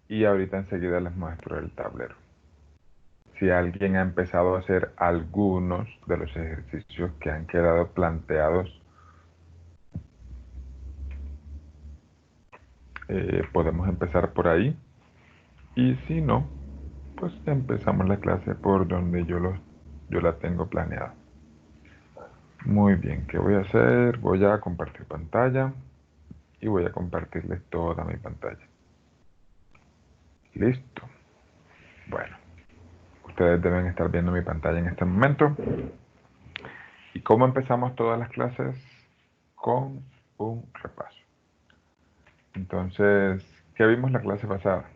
y ahorita enseguida les muestro el tablero. Si alguien ha empezado a hacer algunos de los ejercicios que han quedado planteados, podemos empezar por ahí. Y si no, pues empezamos la clase por donde yo la tengo planeada. Muy bien, ¿qué voy a hacer? Voy a compartir pantalla y voy a compartirles toda mi pantalla. Listo. Bueno, ustedes deben estar viendo mi pantalla en este momento. ¿Y cómo empezamos todas las clases? Con un repaso. Entonces, ¿qué vimos la clase pasada?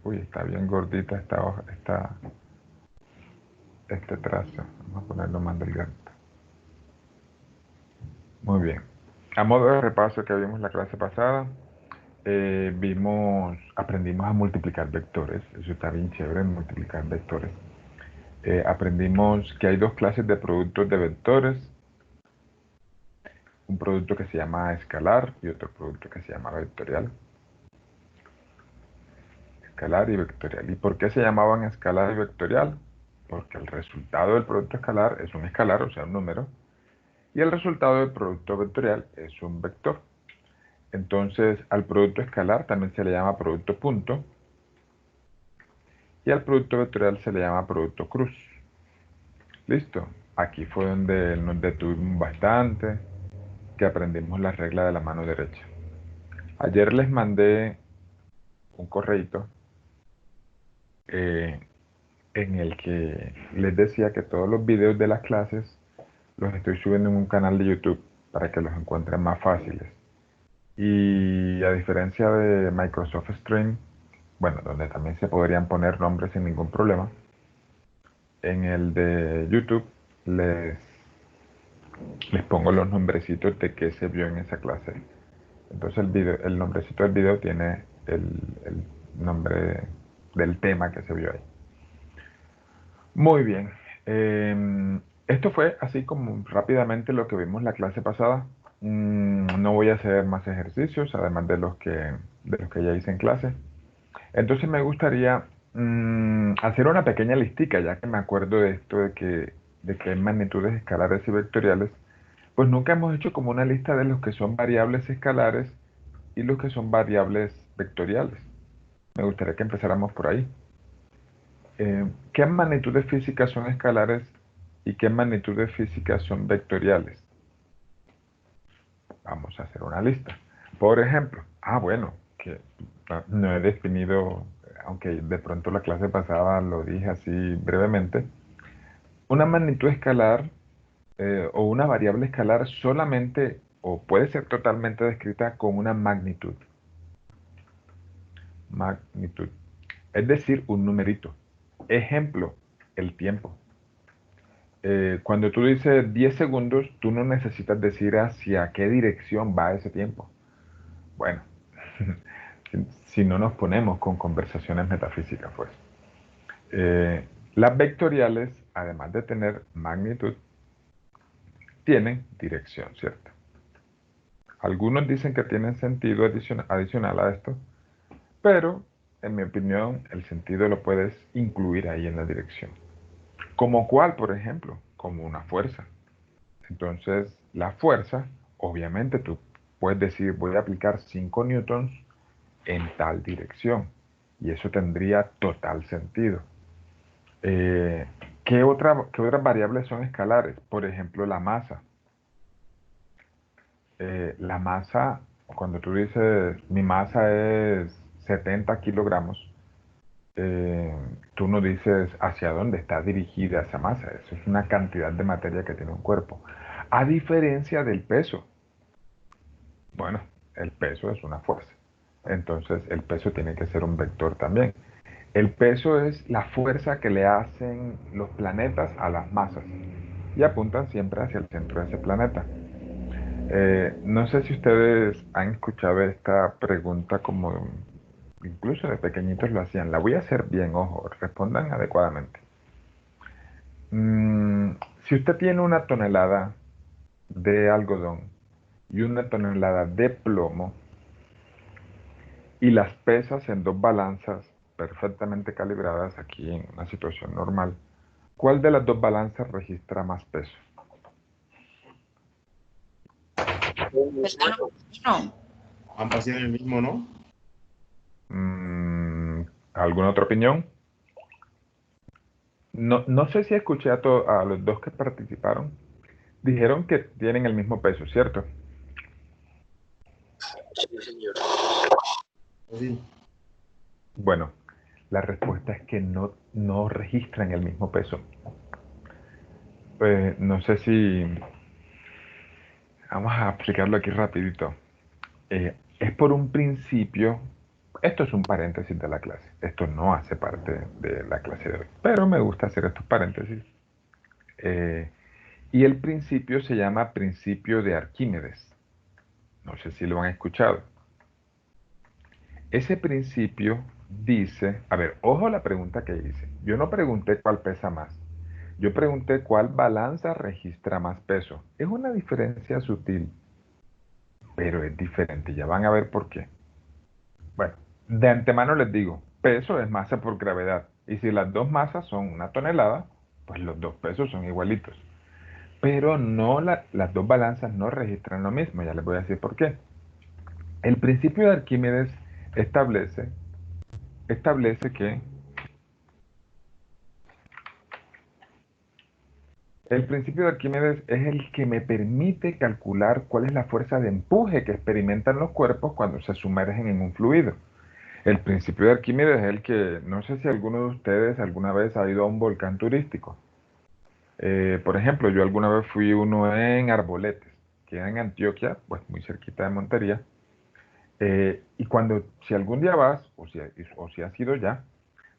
Uy, está bien gordita esta hoja, este trazo. Vamos a ponerlo más delgadito. Muy bien. A modo de repaso que vimos la clase pasada, aprendimos a multiplicar vectores. Eso está bien chévere, multiplicar vectores. Aprendimos que hay dos clases de productos de vectores. Un producto que se llama escalar y otro producto que se llama vectorial. Escalar y vectorial. ¿Y por qué se llamaban escalar y vectorial? Porque el resultado del producto escalar es un escalar, o sea, un número, y el resultado del producto vectorial es un vector. Entonces, al producto escalar también se le llama producto punto, y al producto vectorial se le llama producto cruz. Listo. Aquí fue donde nos detuvimos bastante, que aprendimos la regla de la mano derecha. Ayer les mandé un correito eh, en el que les decía que todos los videos de las clases los estoy subiendo en un canal de YouTube para que los encuentren más fáciles. Y a diferencia de Microsoft Stream, bueno, donde también se podrían poner nombres sin ningún problema, en el de YouTube les pongo los nombrecitos de qué se vio en esa clase. Entonces el nombrecito del video tiene el nombre del tema que se vio ahí. Muy bien. Esto fue así como rápidamente lo que vimos la clase pasada. No voy a hacer más ejercicios, además de los que ya hice en clase. Entonces me gustaría hacer una pequeña listica, ya que me acuerdo de esto de que hay magnitudes escalares y vectoriales. Pues nunca hemos hecho como una lista de los que son variables escalares y los que son variables vectoriales. Me gustaría que empezáramos por ahí. ¿Qué magnitudes físicas son escalares y qué magnitudes físicas son vectoriales? Vamos a hacer una lista. Por ejemplo, bueno, que no he definido, aunque de pronto la clase pasada lo dije así brevemente, una magnitud escalar o una variable escalar solamente o puede ser totalmente descrita con una magnitud. Magnitud. Es decir, un numerito. Ejemplo, el tiempo. Cuando tú dices 10 segundos, tú no necesitas decir hacia qué dirección va ese tiempo. Bueno, si no nos ponemos con conversaciones metafísicas, pues. Las vectoriales, además de tener magnitud, tienen dirección, ¿cierto? Algunos dicen que tienen sentido adicional a esto, pero en mi opinión el sentido lo puedes incluir ahí en la dirección. ¿Como cuál, por ejemplo? Como una fuerza. Entonces, la fuerza, obviamente tú puedes decir, voy a aplicar 5 newtons en tal dirección. Y eso tendría total sentido. Eh, qué otras variables son escalares? Por ejemplo, la masa. La masa, cuando tú dices, mi masa es 70 kilogramos, tú no dices hacia dónde está dirigida esa masa. Eso es una cantidad de materia que tiene un cuerpo. A diferencia del peso. Bueno, el peso es una fuerza. Entonces el peso tiene que ser un vector también. El peso es la fuerza que le hacen los planetas a las masas y apuntan siempre hacia el centro de ese planeta. No sé si ustedes han escuchado esta pregunta como incluso de pequeñitos lo hacían. La voy a hacer bien, ojo, respondan adecuadamente. Si usted tiene una tonelada de algodón y una tonelada de plomo, y las pesas en dos balanzas perfectamente calibradas aquí en una situación normal, ¿cuál de las dos balanzas registra más peso? Pues no. Ambas tienen el mismo, ¿no? ¿Alguna otra opinión? No sé si escuché a los dos que participaron. Dijeron que tienen el mismo peso, ¿cierto? Sí, señor. Sí. Bueno, la respuesta es que no registran el mismo peso. No sé si... Vamos a explicarlo aquí rapidito. Es por un principio... Esto es un paréntesis de la clase. Esto no hace parte de la clase de hoy. Pero me gusta hacer estos paréntesis. Y el principio se llama principio de Arquímedes. No sé si lo han escuchado. Ese principio dice, a ver, ojo a la pregunta que hice. Yo no pregunté cuál pesa más. Yo pregunté cuál balanza registra más peso. Es una diferencia sutil, pero es diferente. Ya van a ver por qué. Bueno, de antemano les digo, peso es masa por gravedad. Y si las dos masas son una tonelada, pues los dos pesos son igualitos. Pero las dos balanzas no registran lo mismo. Ya les voy a decir por qué. El principio de Arquímedes establece que el principio de Arquímedes es el que me permite calcular cuál es la fuerza de empuje que experimentan los cuerpos cuando se sumergen en un fluido. El principio de Arquímedes es el que, no sé si alguno de ustedes alguna vez ha ido a un volcán turístico. Por ejemplo, yo alguna vez fui uno en Arboletes, que queda en Antioquia, pues muy cerquita de Montería. Y si algún día vas, o si has ido ya,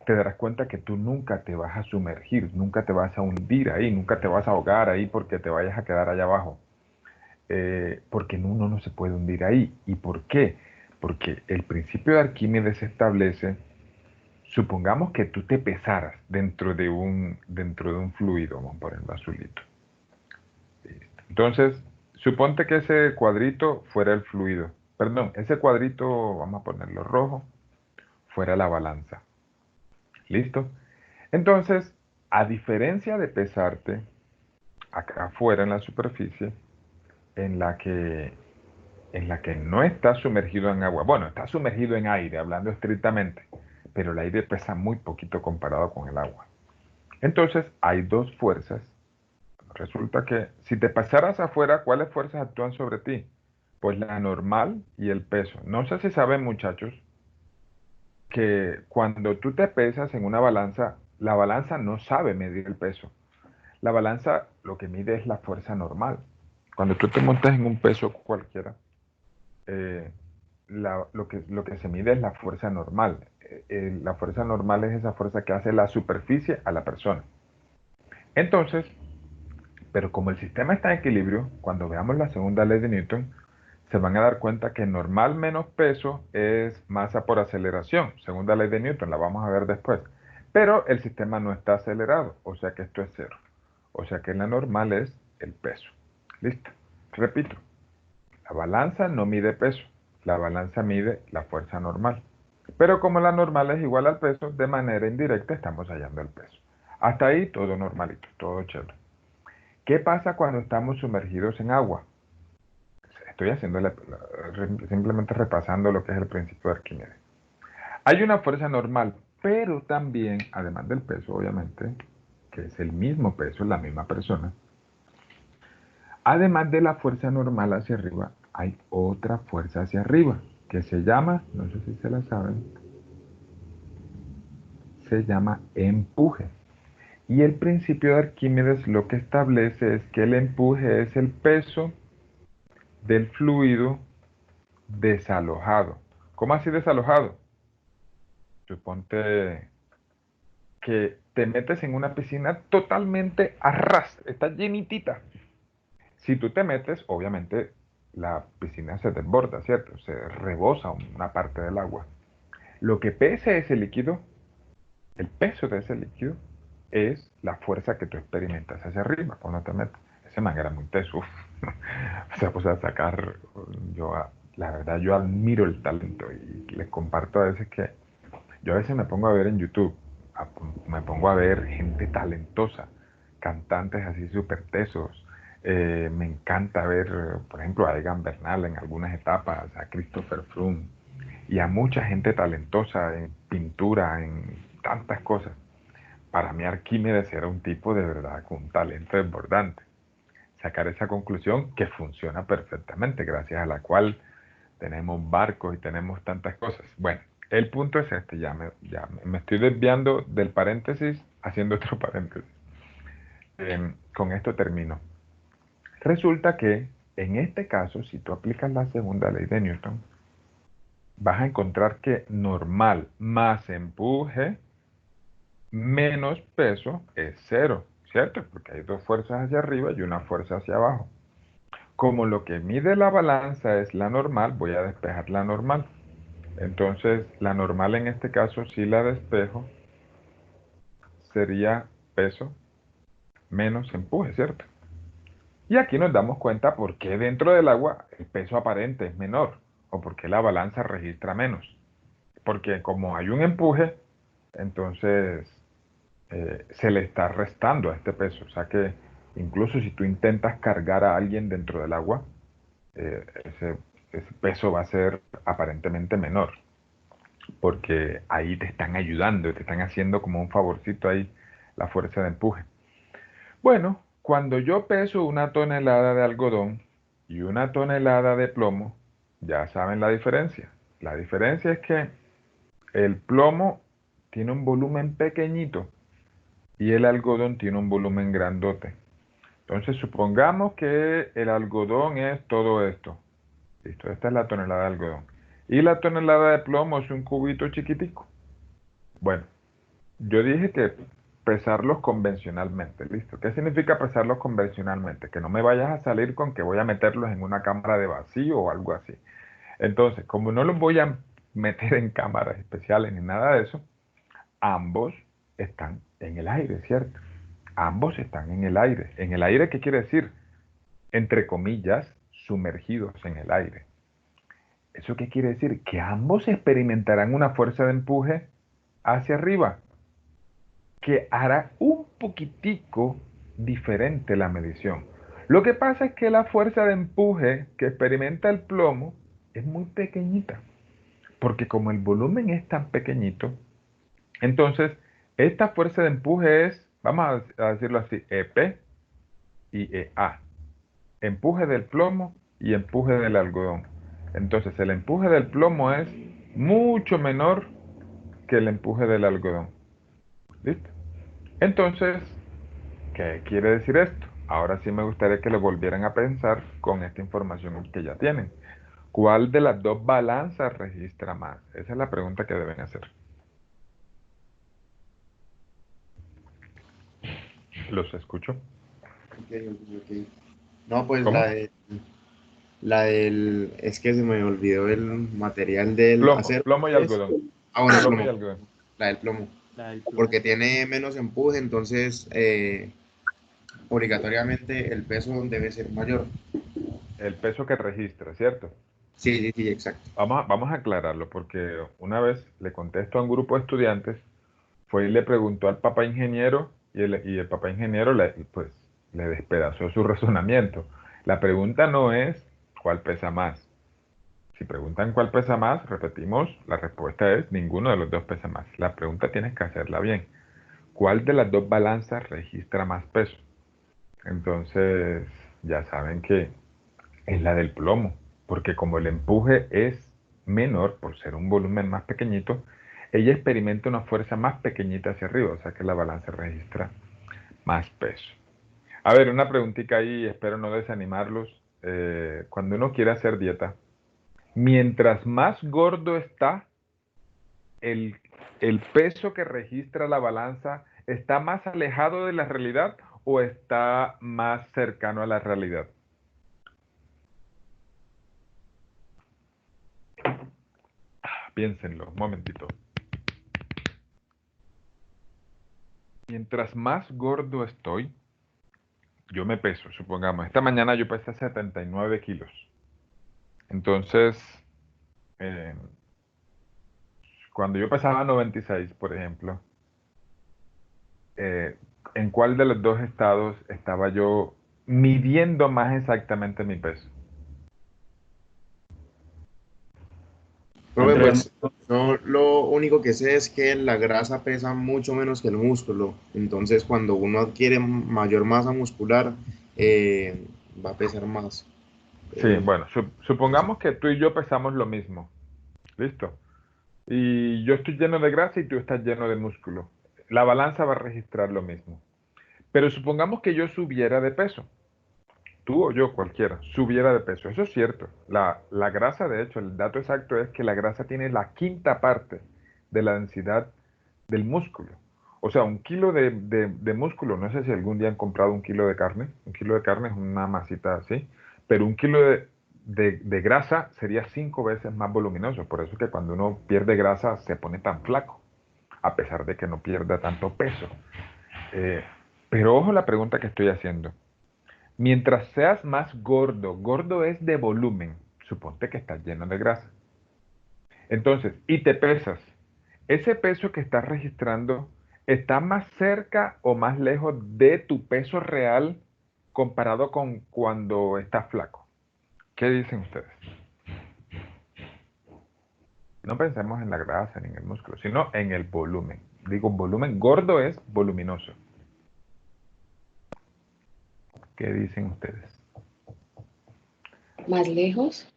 te darás cuenta que tú nunca te vas a sumergir, nunca te vas a hundir ahí, nunca te vas a ahogar ahí porque te vayas a quedar allá abajo. Porque uno no se puede hundir ahí. ¿Y por qué? Porque el principio de Arquímedes establece, supongamos que tú te pesaras dentro de un fluido, vamos a ponerlo azulito. Listo. Entonces, suponte que ese cuadrito fuera el fluido. Perdón, ese cuadrito, vamos a ponerlo rojo, fuera la balanza. ¿Listo? Entonces, a diferencia de pesarte acá afuera en la superficie, en la que, en la que no está sumergido en agua, bueno, está sumergido en aire, hablando estrictamente, pero el aire pesa muy poquito comparado con el agua. Entonces, hay dos fuerzas. Resulta que si te pasaras afuera, ¿cuáles fuerzas actúan sobre ti? Pues la normal y el peso. No sé si saben, muchachos, que cuando tú te pesas en una balanza, la balanza no sabe medir el peso. La balanza lo que mide es la fuerza normal. Cuando tú te montas en un peso cualquiera, eh, lo que se mide es la fuerza normal. La fuerza normal es esa fuerza que hace la superficie a la persona. Entonces, pero como el sistema está en equilibrio, cuando veamos la segunda ley de Newton, se van a dar cuenta que normal menos peso es masa por aceleración. Segunda ley de Newton, la vamos a ver después. Pero el sistema no está acelerado, o sea que esto es cero. O sea que la normal es el peso. Listo. Repito, la balanza no mide peso, la balanza mide la fuerza normal. Pero como la normal es igual al peso, de manera indirecta estamos hallando el peso. Hasta ahí todo normalito, todo chévere. ¿Qué pasa cuando estamos sumergidos en agua? Estoy simplemente repasando lo que es el principio de Arquímedes. Hay una fuerza normal, pero también, además del peso, obviamente, que es el mismo peso, la misma persona, además de la fuerza normal hacia arriba, hay otra fuerza hacia arriba, que se llama, no sé si se la saben, se llama empuje. Y el principio de Arquímedes lo que establece es que el empuje es el peso del fluido desalojado. ¿Cómo así desalojado? Suponte que te metes en una piscina totalmente a ras, está llenitita. Si tú te metes, obviamente la piscina se desborda, ¿cierto? Se rebosa una parte del agua. Lo que pese ese líquido, el peso de ese líquido, es la fuerza que tú experimentas hacia arriba cuando te metes. Ese man era muy teso. O sea, pues a sacar yo La verdad, yo admiro el talento y les comparto a veces que yo a veces me pongo a ver en YouTube, me pongo a ver gente talentosa, cantantes así súper tesos. Me encanta ver, por ejemplo, a Egan Bernal en algunas etapas, a Christopher Froome y a mucha gente talentosa en pintura, en tantas cosas. Para mí Arquímedes era un tipo de verdad con un talento desbordante. Sacar esa conclusión que funciona perfectamente, gracias a la cual tenemos barcos y tenemos tantas cosas. Bueno, el punto es este, me estoy desviando del paréntesis haciendo otro paréntesis. Con esto termino. Resulta que en este caso, si tú aplicas la segunda ley de Newton, vas a encontrar que normal más empuje menos peso es cero, ¿cierto? Porque hay dos fuerzas hacia arriba y una fuerza hacia abajo. Como lo que mide la balanza es la normal, voy a despejar la normal. Entonces, la normal en este caso, si la despejo, sería peso menos empuje, ¿cierto? Y aquí nos damos cuenta por qué dentro del agua el peso aparente es menor o por qué la balanza registra menos. Porque como hay un empuje, entonces se le está restando a este peso. O sea que incluso si tú intentas cargar a alguien dentro del agua, ese peso va a ser aparentemente menor. Porque ahí te están ayudando, te están haciendo como un favorcito ahí la fuerza de empuje. Bueno, cuando yo peso una tonelada de algodón y una tonelada de plomo, ya saben la diferencia. La diferencia es que el plomo tiene un volumen pequeñito y el algodón tiene un volumen grandote. Entonces supongamos que el algodón es todo esto. Listo, esta es la tonelada de algodón. Y la tonelada de plomo es un cubito chiquitico. Bueno, yo dije que pesarlos convencionalmente, ¿listo? ¿Qué significa pesarlos convencionalmente? Que no me vayas a salir con que voy a meterlos en una cámara de vacío o algo así. Entonces, como no los voy a meter en cámaras especiales ni nada de eso, ambos están en el aire, ¿cierto? Ambos están en el aire. ¿En el aire qué quiere decir? Entre comillas, sumergidos en el aire. ¿Eso qué quiere decir? Que ambos experimentarán una fuerza de empuje hacia arriba, que hará un poquitico diferente la medición. Lo que pasa es que la fuerza de empuje que experimenta el plomo es muy pequeñita, porque como el volumen es tan pequeñito, entonces esta fuerza de empuje es, vamos a decirlo así, EP y EA. Empuje del plomo y empuje del algodón. Entonces el empuje del plomo es mucho menor que el empuje del algodón. ¿Listo? Entonces, ¿qué quiere decir esto? Ahora sí me gustaría que lo volvieran a pensar con esta información que ya tienen. ¿Cuál de las dos balanzas registra más? Esa es la pregunta que deben hacer. ¿Los escucho? Ok, ok, ok. No, pues ¿Cómo? la del, es que se me olvidó el material del Plomo, acero. plomo y ¿Es? algodón. Ah, bueno, el Plomo y plomo, algodón. la del plomo. La del plomo. Porque tiene menos empuje, entonces obligatoriamente el peso debe ser mayor. El peso que registra, ¿cierto? Sí, sí, sí, exacto. Vamos a aclararlo porque una vez le contesto a un grupo de estudiantes, fue y le preguntó al papá ingeniero y el papá ingeniero pues, le despedazó su razonamiento. La pregunta no es cuál pesa más. Si preguntan cuál pesa más, repetimos, la respuesta es ninguno de los dos pesa más. La pregunta tienes que hacerla bien. ¿Cuál de las dos balanzas registra más peso? Entonces, ya saben que es la del plomo, porque como el empuje es menor por ser un volumen más pequeñito, ella experimenta una fuerza más pequeñita hacia arriba, o sea que la balanza registra más peso. A ver, una preguntita ahí, espero no desanimarlos. Cuando uno quiere hacer dieta, mientras más gordo está, el, el peso que registra la balanza está más alejado de la realidad o está más cercano a la realidad. Piénsenlo, un momentito. Mientras más gordo estoy, yo me peso, supongamos, esta mañana yo pesé 79 kilos. Entonces, eh, cuando yo pesaba 96, por ejemplo, eh, ¿en cuál de los dos estados estaba yo midiendo más exactamente mi peso? Profe, Entre el pues yo lo único que sé es que la grasa pesa mucho menos que el músculo. Entonces, cuando uno adquiere mayor masa muscular, eh, va a pesar más. Sí, Eh, bueno, eso. supongamos que tú y yo pesamos lo mismo. ¿Listo? Y yo estoy lleno de grasa y tú estás lleno de músculo. La balanza va a registrar lo mismo. Pero supongamos que yo subiera de peso. Tú o yo, cualquiera, subiera de peso. Eso es cierto. La grasa, de hecho, el dato exacto es que la grasa tiene la quinta parte de la densidad del músculo. O sea, un kilo de músculo, no sé si algún día han comprado un kilo de carne. Un kilo de carne es una masita así. Pero un kilo de grasa sería 5 veces más voluminoso. Por eso es que cuando uno pierde grasa se pone tan flaco, a pesar de que no pierda tanto peso. Eh, pero ojo la pregunta que estoy haciendo. Mientras seas más gordo, gordo es de volumen, suponte que estás lleno de grasa. Entonces, y te pesas, ese peso que estás registrando está más cerca o más lejos de tu peso real comparado con cuando estás flaco. ¿Qué dicen ustedes? No pensemos en la grasa ni en el músculo, sino en el volumen. Digo, volumen gordo es voluminoso. ¿Qué dicen ustedes? Más lejos,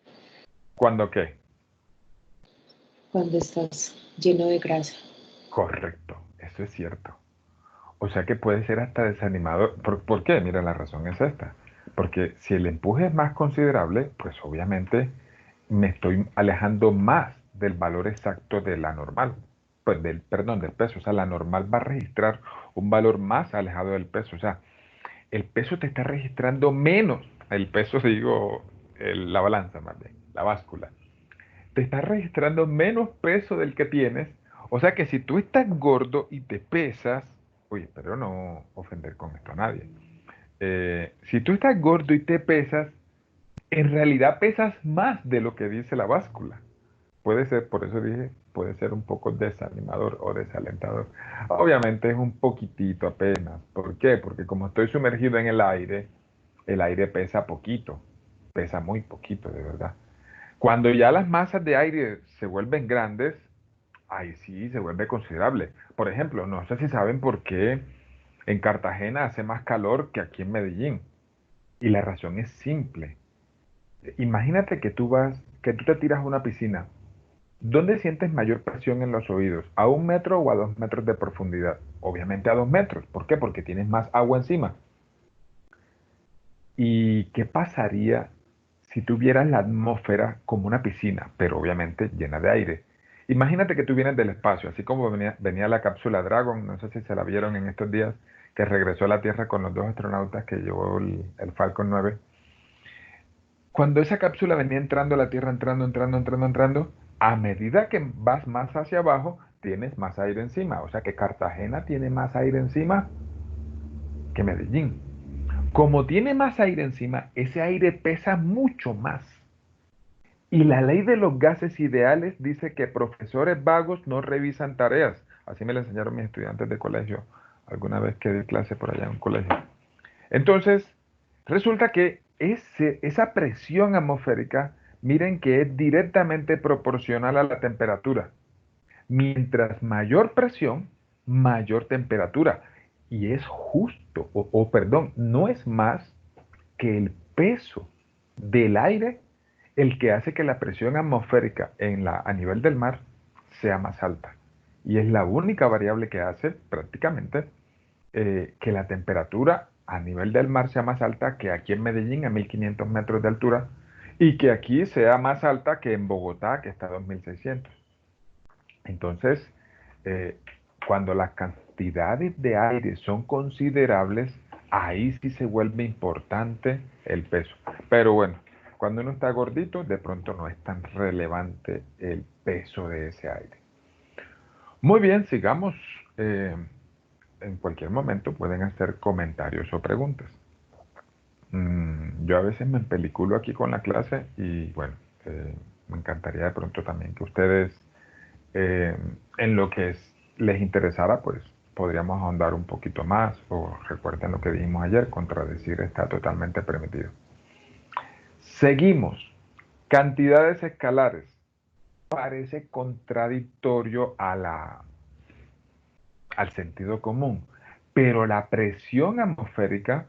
¿Cuándo qué? cuando estás lleno de grasa. Correcto, eso es cierto. O sea que puede ser hasta desanimador. ¿Por qué? Mira, la razón es esta. Porque si el empuje es más considerable, pues obviamente me estoy alejando más del valor exacto de la normal. Pues perdón, del peso. O sea, la normal va a registrar un valor más alejado del peso. O sea, el peso te está registrando menos. El peso, digo, la balanza más bien, la báscula. Te está registrando menos peso del que tienes. O sea que si tú estás gordo y te pesas, oye, pero no ofender con esto a nadie. Si tú estás gordo y te pesas, en realidad pesas más de lo que dice la báscula. Puede ser, por eso dije, puede ser un poco desanimador o desalentador. Obviamente es un poquitito apenas. ¿Por qué? Porque como estoy sumergido en el aire pesa poquito, pesa muy poquito, de verdad. Cuando ya las masas de aire se vuelven grandes, ahí sí se vuelve considerable. Por ejemplo, no sé si saben por qué en Cartagena hace más calor que aquí en Medellín. Y la razón es simple. Imagínate que tú te tiras a una piscina. ¿Dónde sientes mayor presión en los oídos? ¿A 1 metro o a 2 metros de profundidad? Obviamente a 2 metros. ¿Por qué? Porque tienes más agua encima. ¿Y qué pasaría si tuvieras la atmósfera como una piscina, pero obviamente llena de aire? Imagínate que tú vienes del espacio, así como venía la cápsula Dragon, no sé si se la vieron en estos días, que regresó a la Tierra con los dos astronautas que llevó el Falcon 9. Cuando esa cápsula venía entrando a la Tierra, entrando, a medida que vas más hacia abajo, tienes más aire encima. O sea que Cartagena tiene más aire encima que Medellín. Como tiene más aire encima, ese aire pesa mucho más. Y la ley de los gases ideales dice que profesores vagos no revisan tareas. Así me lo enseñaron mis estudiantes de colegio, alguna vez que di clase por allá en un colegio. Entonces, resulta que esa presión atmosférica, miren que es directamente proporcional a la temperatura. Mientras mayor presión, mayor temperatura. Y es justo, perdón, no es más que el peso del aire el que hace que la presión atmosférica a nivel del mar sea más alta. Y es la única variable que hace prácticamente que la temperatura a nivel del mar sea más alta que aquí en Medellín a 1500 metros de altura y que aquí sea más alta que en Bogotá, que está a 2600. Entonces, eh, cuando las cantidades de aire son considerables, ahí sí se vuelve importante el peso. Pero bueno, cuando uno está gordito, de pronto no es tan relevante el peso de ese aire. Muy bien, sigamos. En cualquier momento pueden hacer comentarios o preguntas. Yo a veces me empeliculo aquí con la clase y bueno, Me encantaría de pronto también que ustedes, en lo que les interesara, pues podríamos ahondar un poquito más, o recuerden lo que dijimos ayer, contradecir está totalmente permitido. Seguimos. Cantidades escalares. Parece contradictorio al sentido común, pero la presión atmosférica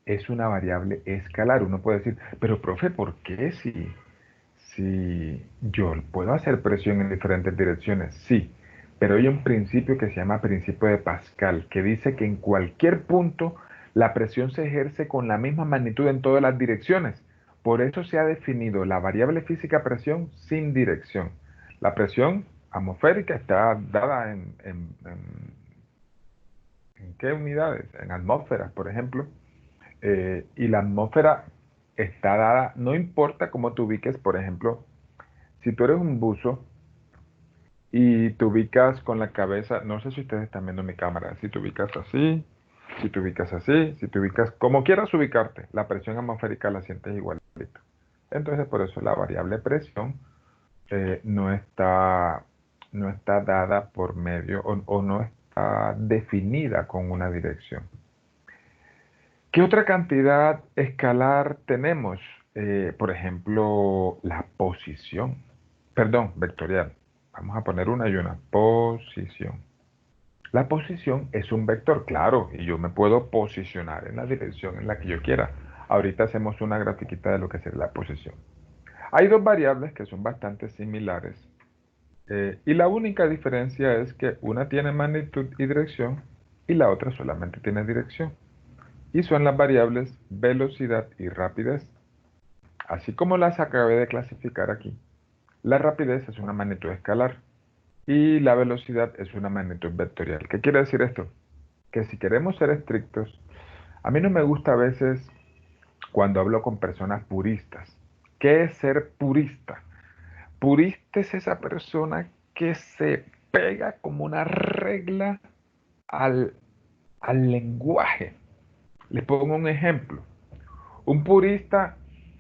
es una variable escalar. Uno puede decir, pero profe, ¿por qué si yo puedo hacer presión en diferentes direcciones? Sí, pero hay un principio que se llama principio de Pascal, que dice que en cualquier punto la presión se ejerce con la misma magnitud en todas las direcciones. Por eso se ha definido la variable física presión sin dirección. La presión atmosférica está dada ¿en qué unidades? En atmósferas, por ejemplo. Y la atmósfera está dada, no importa cómo te ubiques, por ejemplo, si tú eres un buzo y te ubicas con la cabeza, no sé si ustedes están viendo mi cámara, si te ubicas así, si te ubicas así, si te ubicas como quieras ubicarte, la presión atmosférica la sientes igualito. Entonces, por eso la variable presión no está, no está dada por medio o no está definida con una dirección. ¿Qué otra cantidad escalar tenemos? Por ejemplo, la posición. Perdón, vectorial. Vamos a poner una y una. Posición. La posición es un vector, claro, y yo me puedo posicionar en la dirección en la que yo quiera. Ahorita hacemos una grafiquita de lo que sería la posición. Hay dos variables que son bastante similares, y la única diferencia es que una tiene magnitud y dirección y la otra solamente tiene dirección. Y son las variables velocidad y rapidez. Así como las acabé de clasificar aquí, la rapidez es una magnitud escalar y la velocidad es una magnitud vectorial. ¿Qué quiere decir esto? Que si queremos ser estrictos, a mí no me gusta a veces cuando hablo con personas puristas. ¿Qué es ser purista? Purista es esa persona que se pega como una regla al, al lenguaje. Les pongo un ejemplo. Un purista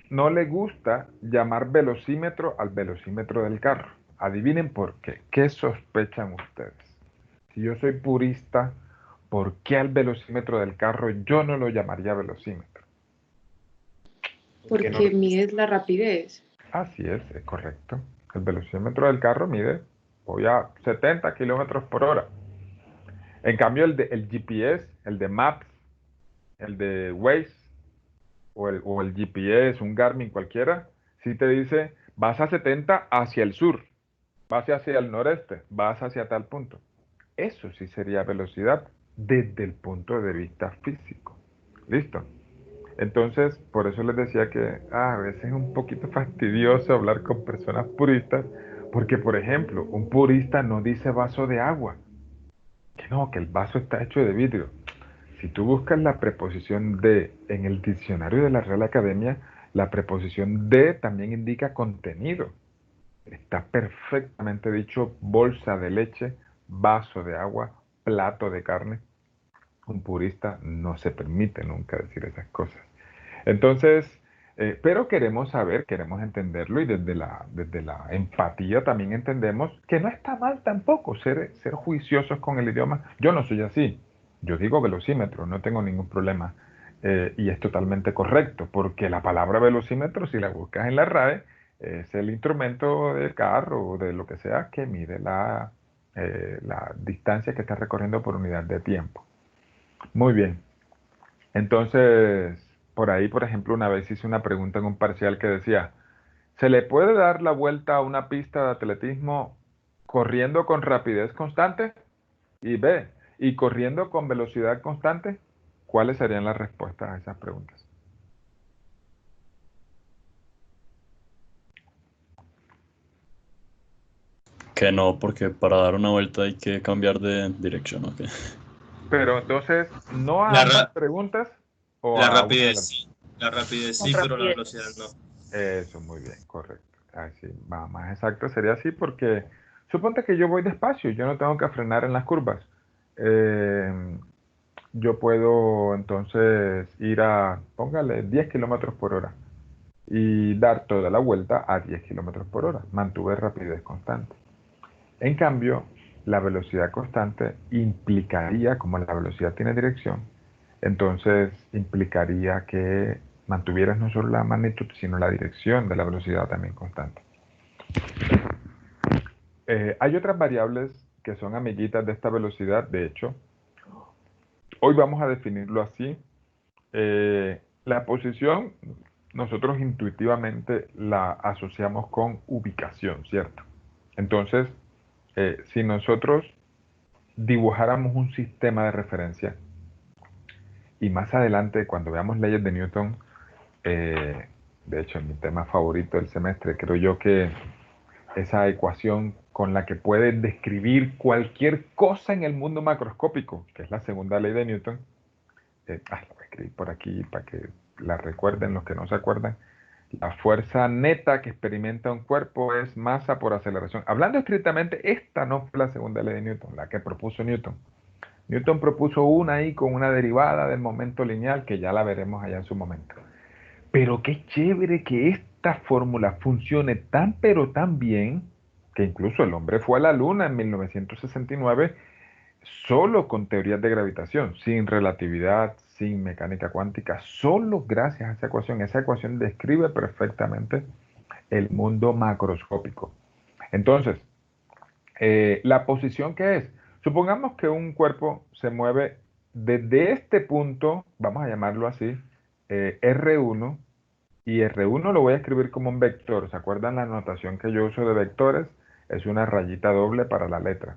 no le gusta llamar velocímetro al velocímetro del carro. Adivinen por qué. ¿Qué sospechan ustedes? Si yo soy purista, ¿por qué al velocímetro del carro yo no lo llamaría velocímetro? Porque no, Porque mides la rapidez. Así es correcto. El velocímetro del carro mide, voy a 70 kilómetros por hora. En cambio, el GPS, el de Maps, el de Waze, o el GPS, un Garmin cualquiera, si te dice vas a 70 hacia el sur, vas hacia el noreste, vas hacia tal punto. Eso sí sería velocidad desde el punto de vista físico. ¿Listo? Entonces, por eso les decía que a veces es un poquito fastidioso hablar con personas puristas, porque, por ejemplo, un purista no dice vaso de agua, que no, que el vaso está hecho de vidrio. Si tú buscas la preposición de en el diccionario de la Real Academia, la preposición de también indica contenido. Está perfectamente dicho bolsa de leche, vaso de agua, plato de carne. Un purista no se permite nunca decir esas cosas. Entonces, pero queremos saber, queremos entenderlo y desde la empatía también entendemos que no está mal tampoco ser juiciosos con el idioma. Yo no soy así. Yo digo velocímetro, no tengo ningún problema. Y es totalmente correcto, porque la palabra velocímetro, si la buscas en la RAE, es el instrumento del carro o de lo que sea que mide la distancia que está recorriendo por unidad de tiempo. Muy bien. Entonces, por ahí, por ejemplo, una vez hice una pregunta en un parcial que decía, ¿se le puede dar la vuelta a una pista de atletismo corriendo con rapidez constante? Y B, ¿y corriendo con velocidad constante? ¿Cuáles serían las respuestas a esas preguntas? Que no, porque para dar una vuelta hay que cambiar de dirección, ¿ok? Pero entonces, ¿no a La, ambas ra- preguntas o la a una de rapidez las dos? sí. La rapidez Con sí, pero la rapidez. velocidad no. Eso, muy bien, correcto. Así, más exacto sería así porque suponte que yo voy despacio, yo no tengo que frenar en las curvas. Eh, yo puedo entonces ir a, póngale, 10 kilómetros por hora. y dar toda la vuelta a 10 kilómetros por hora. Mantuve rapidez constante. En cambio, la velocidad constante implicaría, como la velocidad tiene dirección, entonces implicaría que mantuvieras no solo la magnitud, sino la dirección de la velocidad también constante. Hay otras variables que son amiguitas de esta velocidad. De hecho, hoy vamos a definirlo así. La posición, nosotros intuitivamente la asociamos con ubicación, ¿cierto? Entonces, si nosotros dibujáramos un sistema de referencia, y más adelante, cuando veamos leyes de Newton, de hecho, mi tema favorito del semestre, creo yo que esa ecuación con la que puedes describir cualquier cosa en el mundo macroscópico, que es la segunda ley de Newton, la voy a escribir por aquí para que la recuerden los que no se acuerdan. La fuerza neta que experimenta un cuerpo es masa por aceleración. Hablando estrictamente, esta no fue la segunda ley de Newton, la que propuso Newton. Newton propuso una ahí con una derivada del momento lineal, que ya la veremos allá en su momento. Pero qué chévere que esta fórmula funcione tan pero tan bien, que incluso el hombre fue a la luna en 1969 solo con teorías de gravitación, sin relatividad, sin mecánica cuántica, solo gracias a esa ecuación. Esa ecuación describe perfectamente el mundo macroscópico. Entonces, la posición que es, supongamos que un cuerpo se mueve desde este punto, vamos a llamarlo así, R1, y R1 lo voy a escribir como un vector. ¿Se acuerdan la notación que yo uso de vectores? Es una rayita doble para la letra.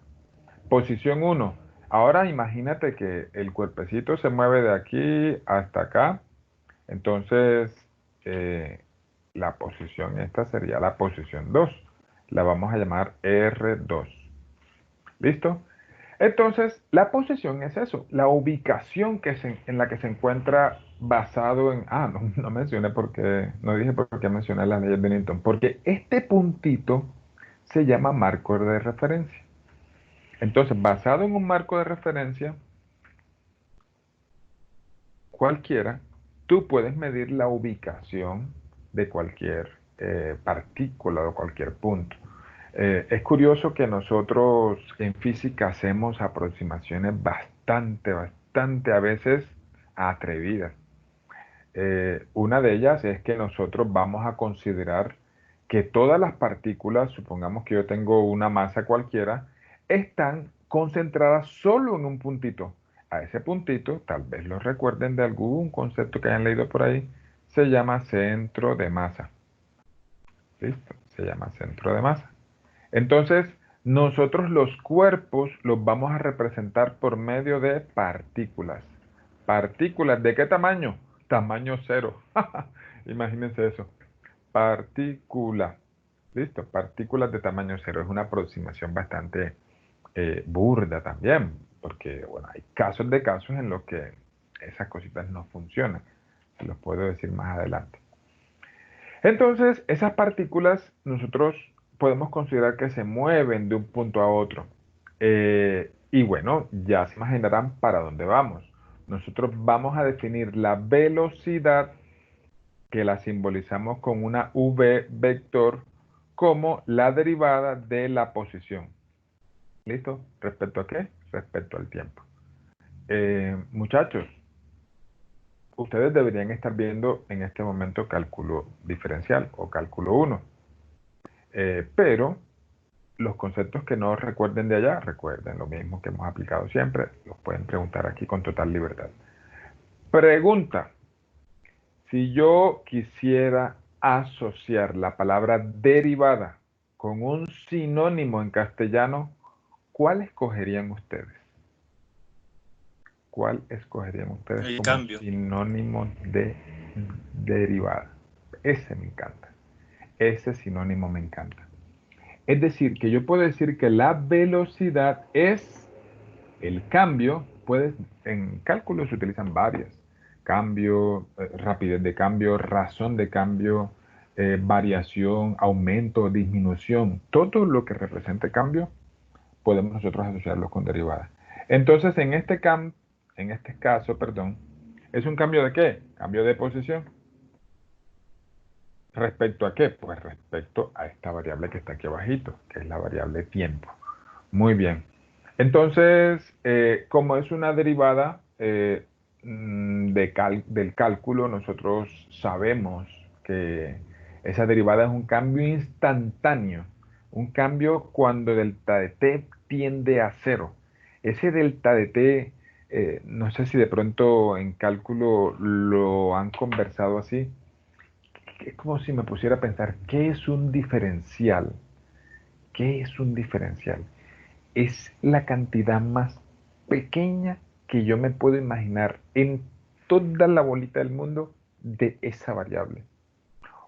Posición 1. Ahora imagínate que el cuerpecito se mueve de aquí hasta acá. Entonces, la posición esta sería la posición 2. La vamos a llamar R2. ¿Listo? Entonces, la posición es eso, la ubicación en la que se encuentra basado en... no mencioné porque, no dije por qué mencioné las leyes de Newton, porque este puntito se llama marco de referencia. Entonces, basado en un marco de referencia cualquiera, tú puedes medir la ubicación de cualquier partícula o cualquier punto. Es curioso que nosotros en física hacemos aproximaciones bastante a veces atrevidas. Una de ellas es que nosotros vamos a considerar que todas las partículas, supongamos que yo tengo una masa cualquiera, están concentradas solo en un puntito. A ese puntito, tal vez lo recuerden de algún concepto que hayan leído por ahí, se llama centro de masa. ¿Listo? Se llama centro de masa. Entonces, nosotros los cuerpos los vamos a representar por medio de partículas. ¿Partículas de qué tamaño? Tamaño cero. Imagínense eso. Partícula. Listo, partículas de tamaño cero. Es una aproximación bastante burda también, porque bueno, hay casos de casos en los que esas cositas no funcionan. Se los puedo decir más adelante. Entonces, esas partículas nosotros podemos considerar que se mueven de un punto a otro. Y bueno, ya se imaginarán para dónde vamos. Nosotros vamos a definir la velocidad, que la simbolizamos con una v vector, como la derivada de la posición. ¿Listo? ¿Respecto a qué? Respecto al tiempo. Muchachos, ustedes deberían estar viendo en este momento cálculo diferencial o cálculo 1. Pero los conceptos que no recuerden de allá, recuerden lo mismo que hemos aplicado siempre, los pueden preguntar aquí con total libertad. Pregunta: si yo quisiera asociar la palabra derivada con un sinónimo en castellano, ¿cuál escogerían ustedes? ¿Cuál escogerían ustedes El como cambio. sinónimo de derivada? Ese me encanta. Ese sinónimo me encanta. Es decir, que yo puedo decir que la velocidad es el cambio. En cálculo se utilizan varias. Cambio, rapidez de cambio, razón de cambio, variación, aumento, disminución. Todo lo que represente cambio podemos nosotros asociarlo con derivadas. Entonces, en este caso, ¿es un cambio de qué? Cambio de posición. ¿Respecto a qué? Pues respecto a esta variable que está aquí abajito, que es la variable tiempo. Muy bien. Entonces, como es una derivada del cálculo, nosotros sabemos que esa derivada es un cambio instantáneo, un cambio cuando delta de t tiende a cero. Ese delta de t, no sé si de pronto en cálculo lo han conversado así. Es como si me pusiera a pensar, ¿qué es un diferencial? ¿Qué es un diferencial? Es la cantidad más pequeña que yo me puedo imaginar en toda la bolita del mundo de esa variable.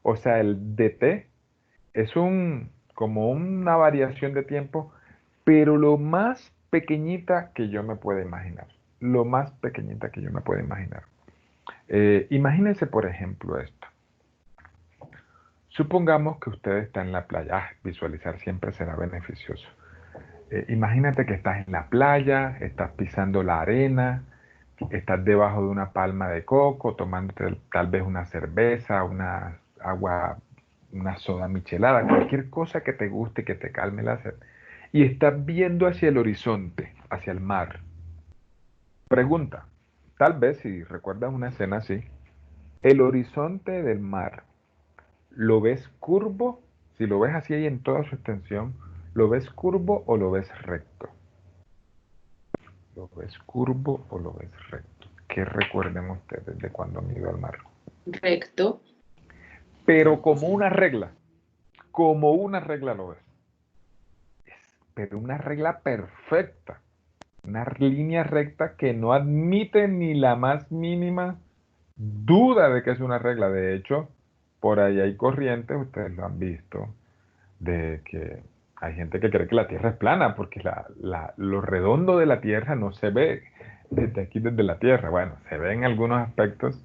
O sea, el dt es como una variación de tiempo, pero lo más pequeñita que yo me pueda imaginar. Lo más pequeñita que yo me pueda imaginar. Imagínense, por ejemplo, esto. Supongamos que usted está en la playa. Visualizar siempre será beneficioso. Imagínate que estás en la playa, estás pisando la arena, estás debajo de una palma de coco, tomándote tal vez una cerveza, una agua, una soda michelada, cualquier cosa que te guste, que te calme la sed. Y estás viendo hacia el horizonte, hacia el mar. Pregunta, tal vez si recuerdas una escena así, el horizonte del mar, ¿lo ves curvo? Si lo ves así ahí en toda su extensión, ¿lo ves curvo o lo ves recto? ¿Lo ves curvo o lo ves recto? ¿Qué recuerden ustedes de cuando han ido al mar? Recto. Pero como una regla lo ves. Pero una regla perfecta. Una línea recta que no admite ni la más mínima duda de que es una regla. De hecho, por ahí hay corrientes, ustedes lo han visto, de que hay gente que cree que la Tierra es plana, porque lo redondo de la Tierra no se ve desde aquí, desde la Tierra. Bueno, se ve en algunos aspectos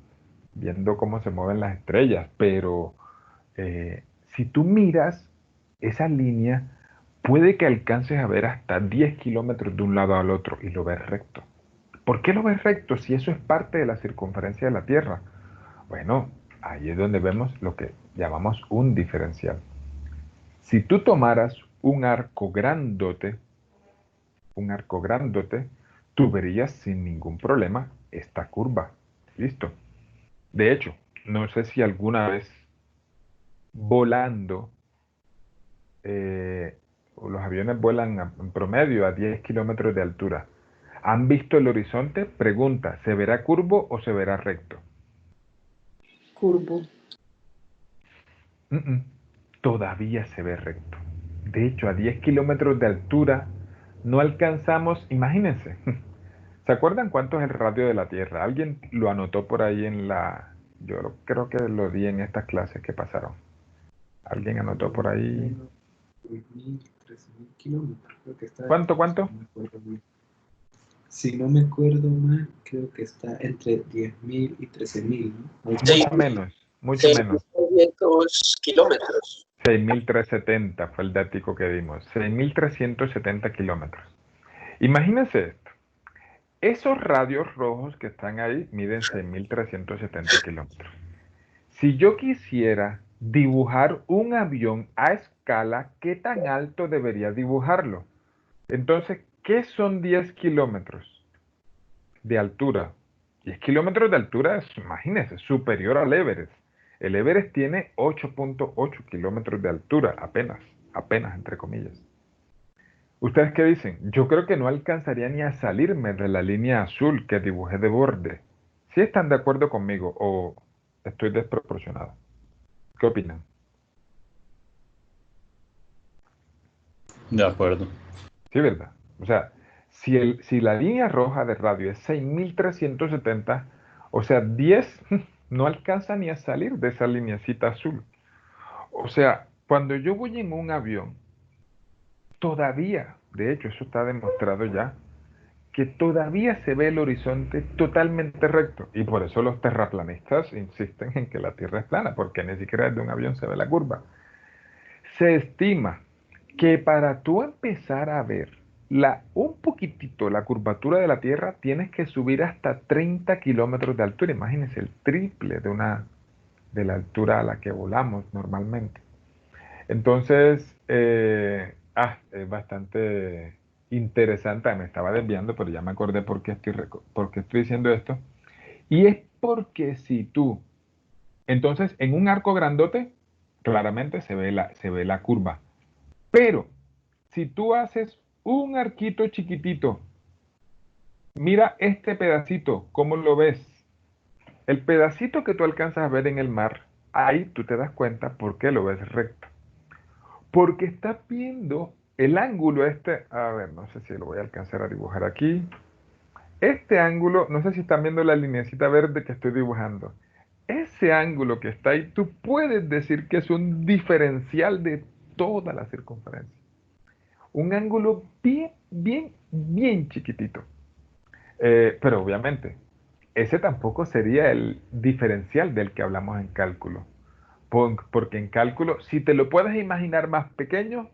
viendo cómo se mueven las estrellas, pero si tú miras esa línea, puede que alcances a ver hasta 10 kilómetros de un lado al otro y lo ves recto. ¿Por qué lo ves recto si eso es parte de la circunferencia de la Tierra? Bueno, ahí es donde vemos lo que llamamos un diferencial. Si tú tomaras un arco grandote, tú verías sin ningún problema esta curva. Listo. De hecho, no sé si alguna vez volando, los aviones vuelan en promedio a 10 kilómetros de altura. ¿Han visto el horizonte? Pregunta, ¿se verá curvo o se verá recto? Curvo. Mm, mm. Todavía se ve recto. De hecho, a 10 kilómetros de altura no alcanzamos, imagínense, ¿se acuerdan cuánto es el radio de la Tierra? ¿Alguien lo anotó por ahí yo creo que lo di en estas clases que pasaron? ¿Alguien anotó por ahí? 10.000, 13.000 kilómetros, creo que está. ¿Cuánto? Si no me acuerdo mal, creo que está entre 10.000 y 13.000, ¿no? Mucho menos. 6.500 kilómetros. 6.370 fue el dático que dimos. 6.370 kilómetros. Imagínense esto. Esos radios rojos que están ahí miden 6.370 kilómetros. Si yo quisiera dibujar un avión a escala, ¿qué tan alto debería dibujarlo? Entonces, ¿qué son 10 kilómetros de altura? 10 kilómetros de altura es, imagínense, superior al Everest. El Everest tiene 8.8 kilómetros de altura, apenas, entre comillas. ¿Ustedes qué dicen? Yo creo que no alcanzaría ni a salirme de la línea azul que dibujé de borde. ¿Sí están de acuerdo conmigo o estoy desproporcionado? ¿Qué opinan? De acuerdo. Sí, ¿verdad? O sea, si la línea roja de radio es 6.370, o sea, 10 no alcanza ni a salir de esa lineacita azul. O sea, cuando yo voy en un avión, todavía, de hecho, eso está demostrado ya, que todavía se ve el horizonte totalmente recto. Y por eso los terraplanistas insisten en que la Tierra es plana, porque ni siquiera desde un avión se ve la curva. Se estima que para tú empezar a ver un poquitito la curvatura de la Tierra, tienes que subir hasta 30 kilómetros de altura. Imagínense, el triple de la altura a la que volamos normalmente. Entonces, es bastante interesante. Me estaba desviando, pero ya me acordé por qué estoy diciendo esto. Y es porque si tú, entonces en un arco grandote, claramente se ve la curva. Pero si tú haces un arquito chiquitito, mira este pedacito, ¿cómo lo ves? El pedacito que tú alcanzas a ver en el mar, ahí tú te das cuenta por qué lo ves recto. Porque estás viendo el ángulo este, a ver, no sé si lo voy a alcanzar a dibujar aquí. Este ángulo, no sé si están viendo la lineecita verde que estoy dibujando. Ese ángulo que está ahí, tú puedes decir que es un diferencial de toda la circunferencia. Un ángulo bien, bien, bien chiquitito. Pero obviamente, ese tampoco sería el diferencial del que hablamos en cálculo. Porque en cálculo, si te lo puedes imaginar más pequeño,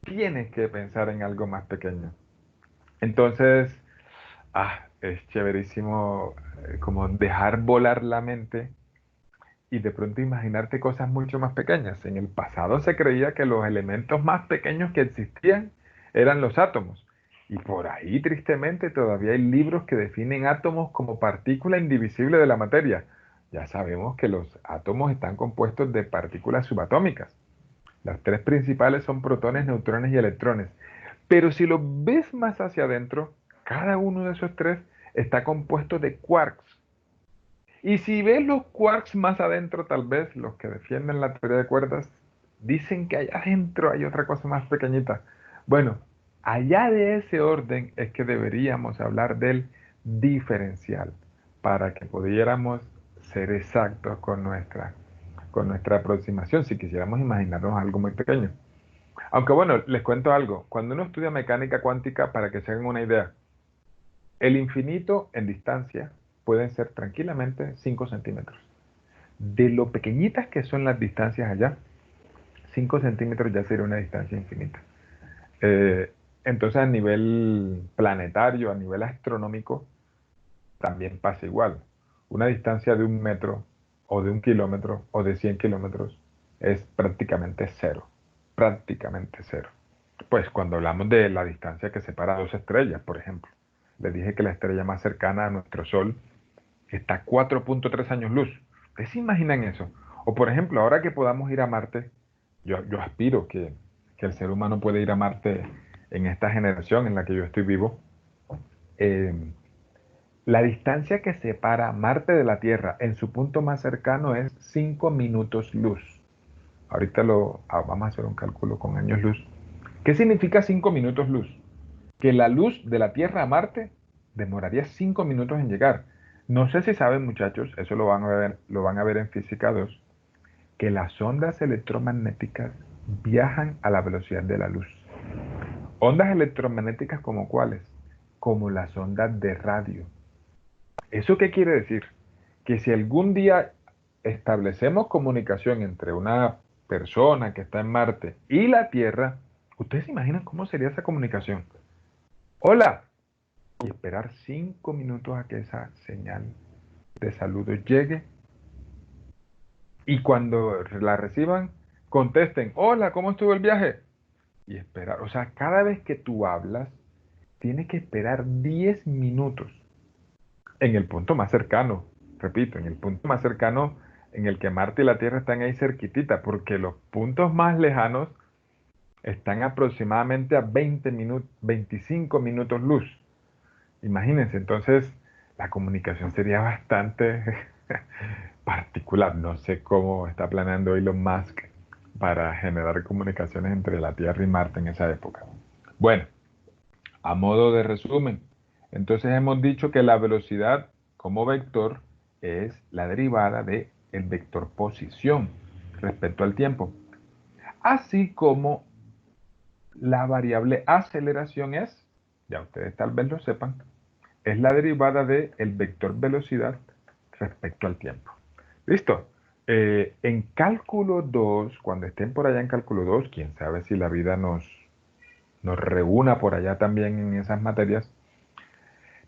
tienes que pensar en algo más pequeño. Entonces, es chéverísimo como dejar volar la mente y de pronto imaginarte cosas mucho más pequeñas. En el pasado se creía que los elementos más pequeños que existían eran los átomos. Y por ahí, tristemente, todavía hay libros que definen átomos como partícula indivisible de la materia. Ya sabemos que los átomos están compuestos de partículas subatómicas. Las tres principales son protones, neutrones y electrones. Pero si lo ves más hacia adentro, cada uno de esos tres está compuesto de quarks. Y si ves los quarks más adentro, tal vez los que defienden la teoría de cuerdas dicen que allá adentro hay otra cosa más pequeñita. Bueno, allá de ese orden es que deberíamos hablar del diferencial para que pudiéramos ser exactos con nuestra aproximación si quisiéramos imaginarnos algo muy pequeño. Aunque bueno, les cuento algo. Cuando uno estudia mecánica cuántica, para que se hagan una idea, el infinito en distancia pueden ser tranquilamente 5 centímetros. De lo pequeñitas que son las distancias allá, 5 centímetros ya sería una distancia infinita. Entonces a nivel planetario, a nivel astronómico, también pasa igual. Una distancia de 1 metro o de 1 kilómetro o de 100 kilómetros es prácticamente cero. Prácticamente cero. Pues cuando hablamos de la distancia que separa dos estrellas, por ejemplo. Les dije que la estrella más cercana a nuestro Sol está a 4.3 años luz. ¿Ustedes se imaginan eso? O por ejemplo, ahora que podamos ir a Marte, yo aspiro que el ser humano pueda ir a Marte en esta generación en la que yo estoy vivo. Eh, la distancia que separa Marte de la Tierra en su punto más cercano es 5 minutos luz. Ahorita vamos a hacer un cálculo con años luz. ¿Qué significa 5 minutos luz? Que la luz de la Tierra a Marte demoraría 5 minutos en llegar. No sé si saben, muchachos, eso lo van a ver en Física 2, que las ondas electromagnéticas viajan a la velocidad de la luz. Ondas electromagnéticas como cuáles? Como las ondas de radio. ¿Eso qué quiere decir? Que si algún día establecemos comunicación entre una persona que está en Marte y la Tierra, ¿ustedes se imaginan cómo sería esa comunicación? Hola, y esperar 5 minutos a que esa señal de saludo llegue y cuando la reciban, contesten, hola, ¿cómo estuvo el viaje? Y esperar, o sea, cada vez que tú hablas, tienes que esperar 10 minutos en el punto más cercano, repito, en el punto más cercano en el que Marte y la Tierra están ahí cerquitita, porque los puntos más lejanos están aproximadamente a 20 minutos, 25 minutos luz. Imagínense, entonces la comunicación sería bastante particular. No sé cómo está planeando Elon Musk para generar comunicaciones entre la Tierra y Marte en esa época. Bueno, a modo de resumen, entonces hemos dicho que la velocidad como vector es la derivada del vector posición respecto al tiempo, así como la variable aceleración es, ya ustedes tal vez lo sepan, es la derivada del vector velocidad respecto al tiempo. ¿Listo? En cálculo 2, cuando estén por allá en cálculo 2, quién sabe si la vida nos reúna por allá también en esas materias,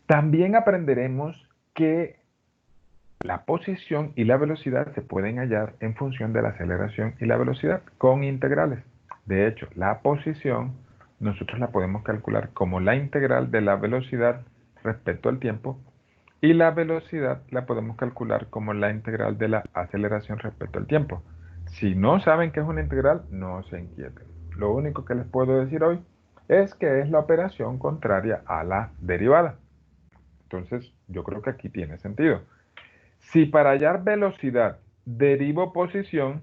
también aprenderemos que la posición y la velocidad se pueden hallar en función de la aceleración y la velocidad con integrales. De hecho, la posición nosotros la podemos calcular como la integral de la velocidad respecto al tiempo y la velocidad la podemos calcular como la integral de la aceleración respecto al tiempo. Si no saben qué es una integral, no se inquieten. Lo único que les puedo decir hoy es que es la operación contraria a la derivada. Entonces, yo creo que aquí tiene sentido. Si para hallar velocidad derivo posición,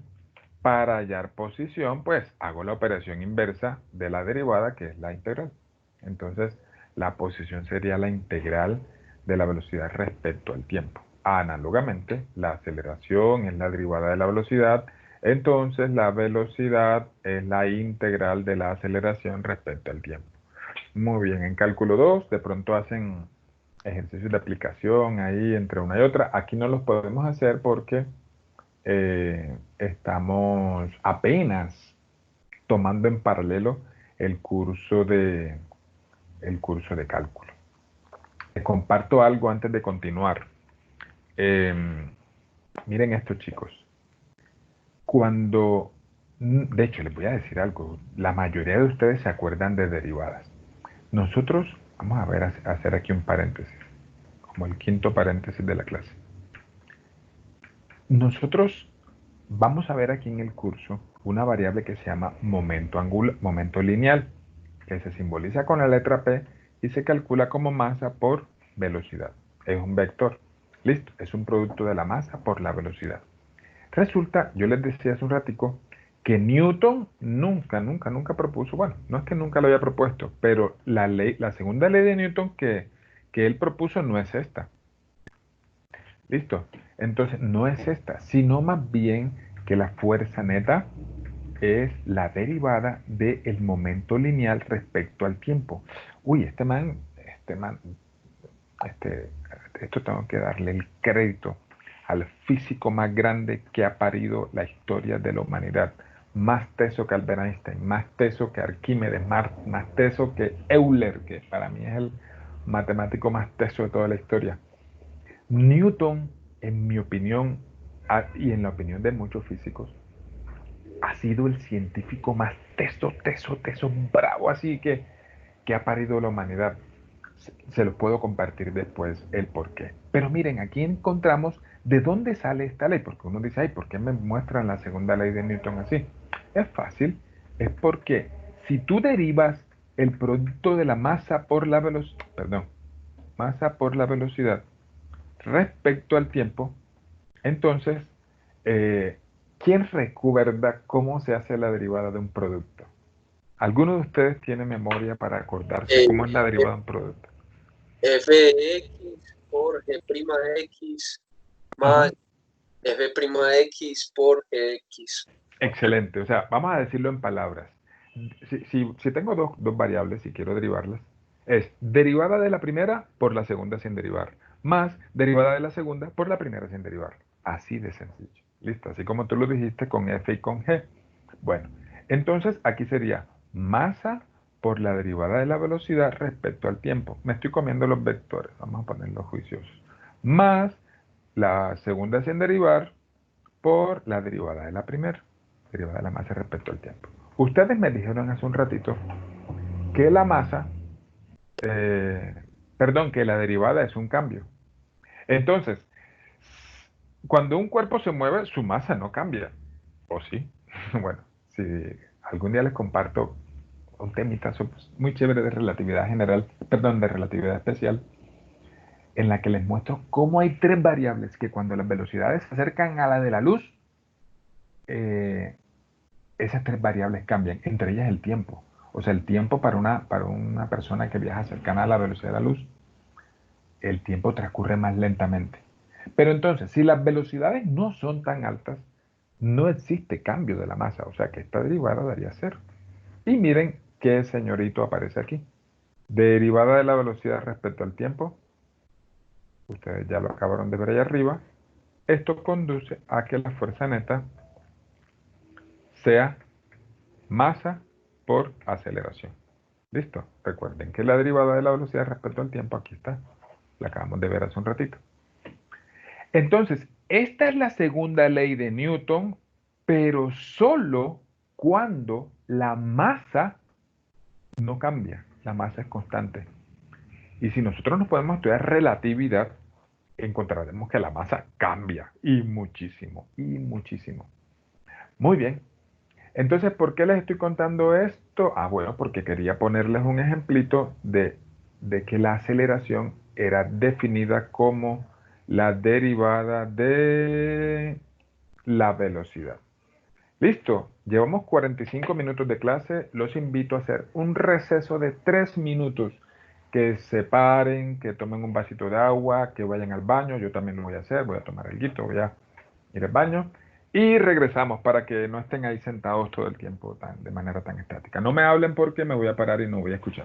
para hallar posición, pues hago la operación inversa de la derivada, que es la integral. Entonces, la posición sería la integral de la velocidad respecto al tiempo. Análogamente, la aceleración es la derivada de la velocidad, entonces la velocidad es la integral de la aceleración respecto al tiempo. Muy bien, en cálculo 2 de pronto hacen ejercicios de aplicación ahí entre una y otra. Aquí no los podemos hacer porque estamos apenas tomando en paralelo el curso de cálculo. Les comparto algo antes de continuar. Miren esto, chicos. De hecho, les voy a decir algo. La mayoría de ustedes se acuerdan de derivadas. Nosotros, vamos a ver, hacer aquí un paréntesis, como el quinto paréntesis de la clase. Nosotros vamos a ver aquí en el curso una variable que se llama momento lineal, que se simboliza con la letra P y se calcula como masa por velocidad. Es un vector. Listo, es un producto de la masa por la velocidad. Resulta, yo les decía hace un ratico, que Newton nunca propuso, bueno, no es que nunca lo haya propuesto, pero la segunda ley de Newton que él propuso no es esta. ¿Listo? Entonces, no es esta, sino más bien que la fuerza neta es la derivada del momento lineal respecto al tiempo. Uy, esto tengo que darle el crédito al físico más grande que ha parido la historia de la humanidad. Más teso que Albert Einstein, más teso que Arquímedes, más teso que Euler, que para mí es el matemático más teso de toda la historia. Newton, en mi opinión, y en la opinión de muchos físicos, ha sido el científico más teso, bravo, así que ha parido la humanidad. Se los puedo compartir después el porqué. Pero miren, aquí encontramos de dónde sale esta ley, porque uno dice, ay, ¿por qué me muestran la segunda ley de Newton así? Es fácil, es porque si tú derivas el producto de la masa por la velocidad respecto al tiempo, entonces, ¿quién recuerda cómo se hace la derivada de un producto? ¿Alguno de ustedes tiene memoria para acordarse Eh, cómo es la derivada de un producto? f de x por g' de x más Ujú. f' de x por gx. Excelente, o sea, vamos a decirlo en palabras. Si tengo dos variables y quiero derivarlas, es derivada de la primera por la segunda sin derivar, más derivada de la segunda por la primera sin derivar. Así de sencillo. Listo, así como tú lo dijiste con f y con g. Bueno, entonces aquí sería masa por la derivada de la velocidad respecto al tiempo. Me estoy comiendo los vectores, vamos a ponerlos juiciosos. Más la segunda sin derivar por la derivada de la primera, derivada de la masa respecto al tiempo. Ustedes me dijeron hace un ratito que la masa, que la derivada es un cambio. Entonces, cuando un cuerpo se mueve, su masa no cambia. ¿O sí? Bueno, si algún día les comparto un temita muy chévere de relatividad general, de relatividad especial, en la que les muestro cómo hay tres variables que cuando las velocidades se acercan a la de la luz, eh, esas tres variables cambian, entre ellas el tiempo. O sea, el tiempo para una persona que viaja cercana a la velocidad de la luz, el tiempo transcurre más lentamente. Pero entonces, si las velocidades no son tan altas, no existe cambio de la masa, o sea que esta derivada daría cero. Y miren qué señorito aparece aquí. Derivada de la velocidad respecto al tiempo, ustedes ya lo acabaron de ver allá arriba, esto conduce a que la fuerza neta sea masa por aceleración. ¿Listo? Recuerden que la derivada de la velocidad respecto al tiempo aquí está. La acabamos de ver hace un ratito. Entonces, esta es la segunda ley de Newton, pero solo cuando la masa no cambia, la masa es constante. Y si nosotros nos podemos estudiar relatividad, encontraremos que la masa cambia y muchísimo, y muchísimo. Muy bien. Entonces, ¿por qué les estoy contando esto? Ah, bueno, porque quería ponerles un ejemplito de que la aceleración era definida como la derivada de la velocidad. Listo, llevamos 45 minutos de clase. Los invito a hacer un receso de 3 minutos. Que se paren, que tomen un vasito de agua, que vayan al baño. Yo también lo voy a hacer, voy a tomar algo, voy a ir al baño. Y regresamos para que no estén ahí sentados todo el tiempo de manera tan estática. No me hablen porque me voy a parar y no voy a escuchar.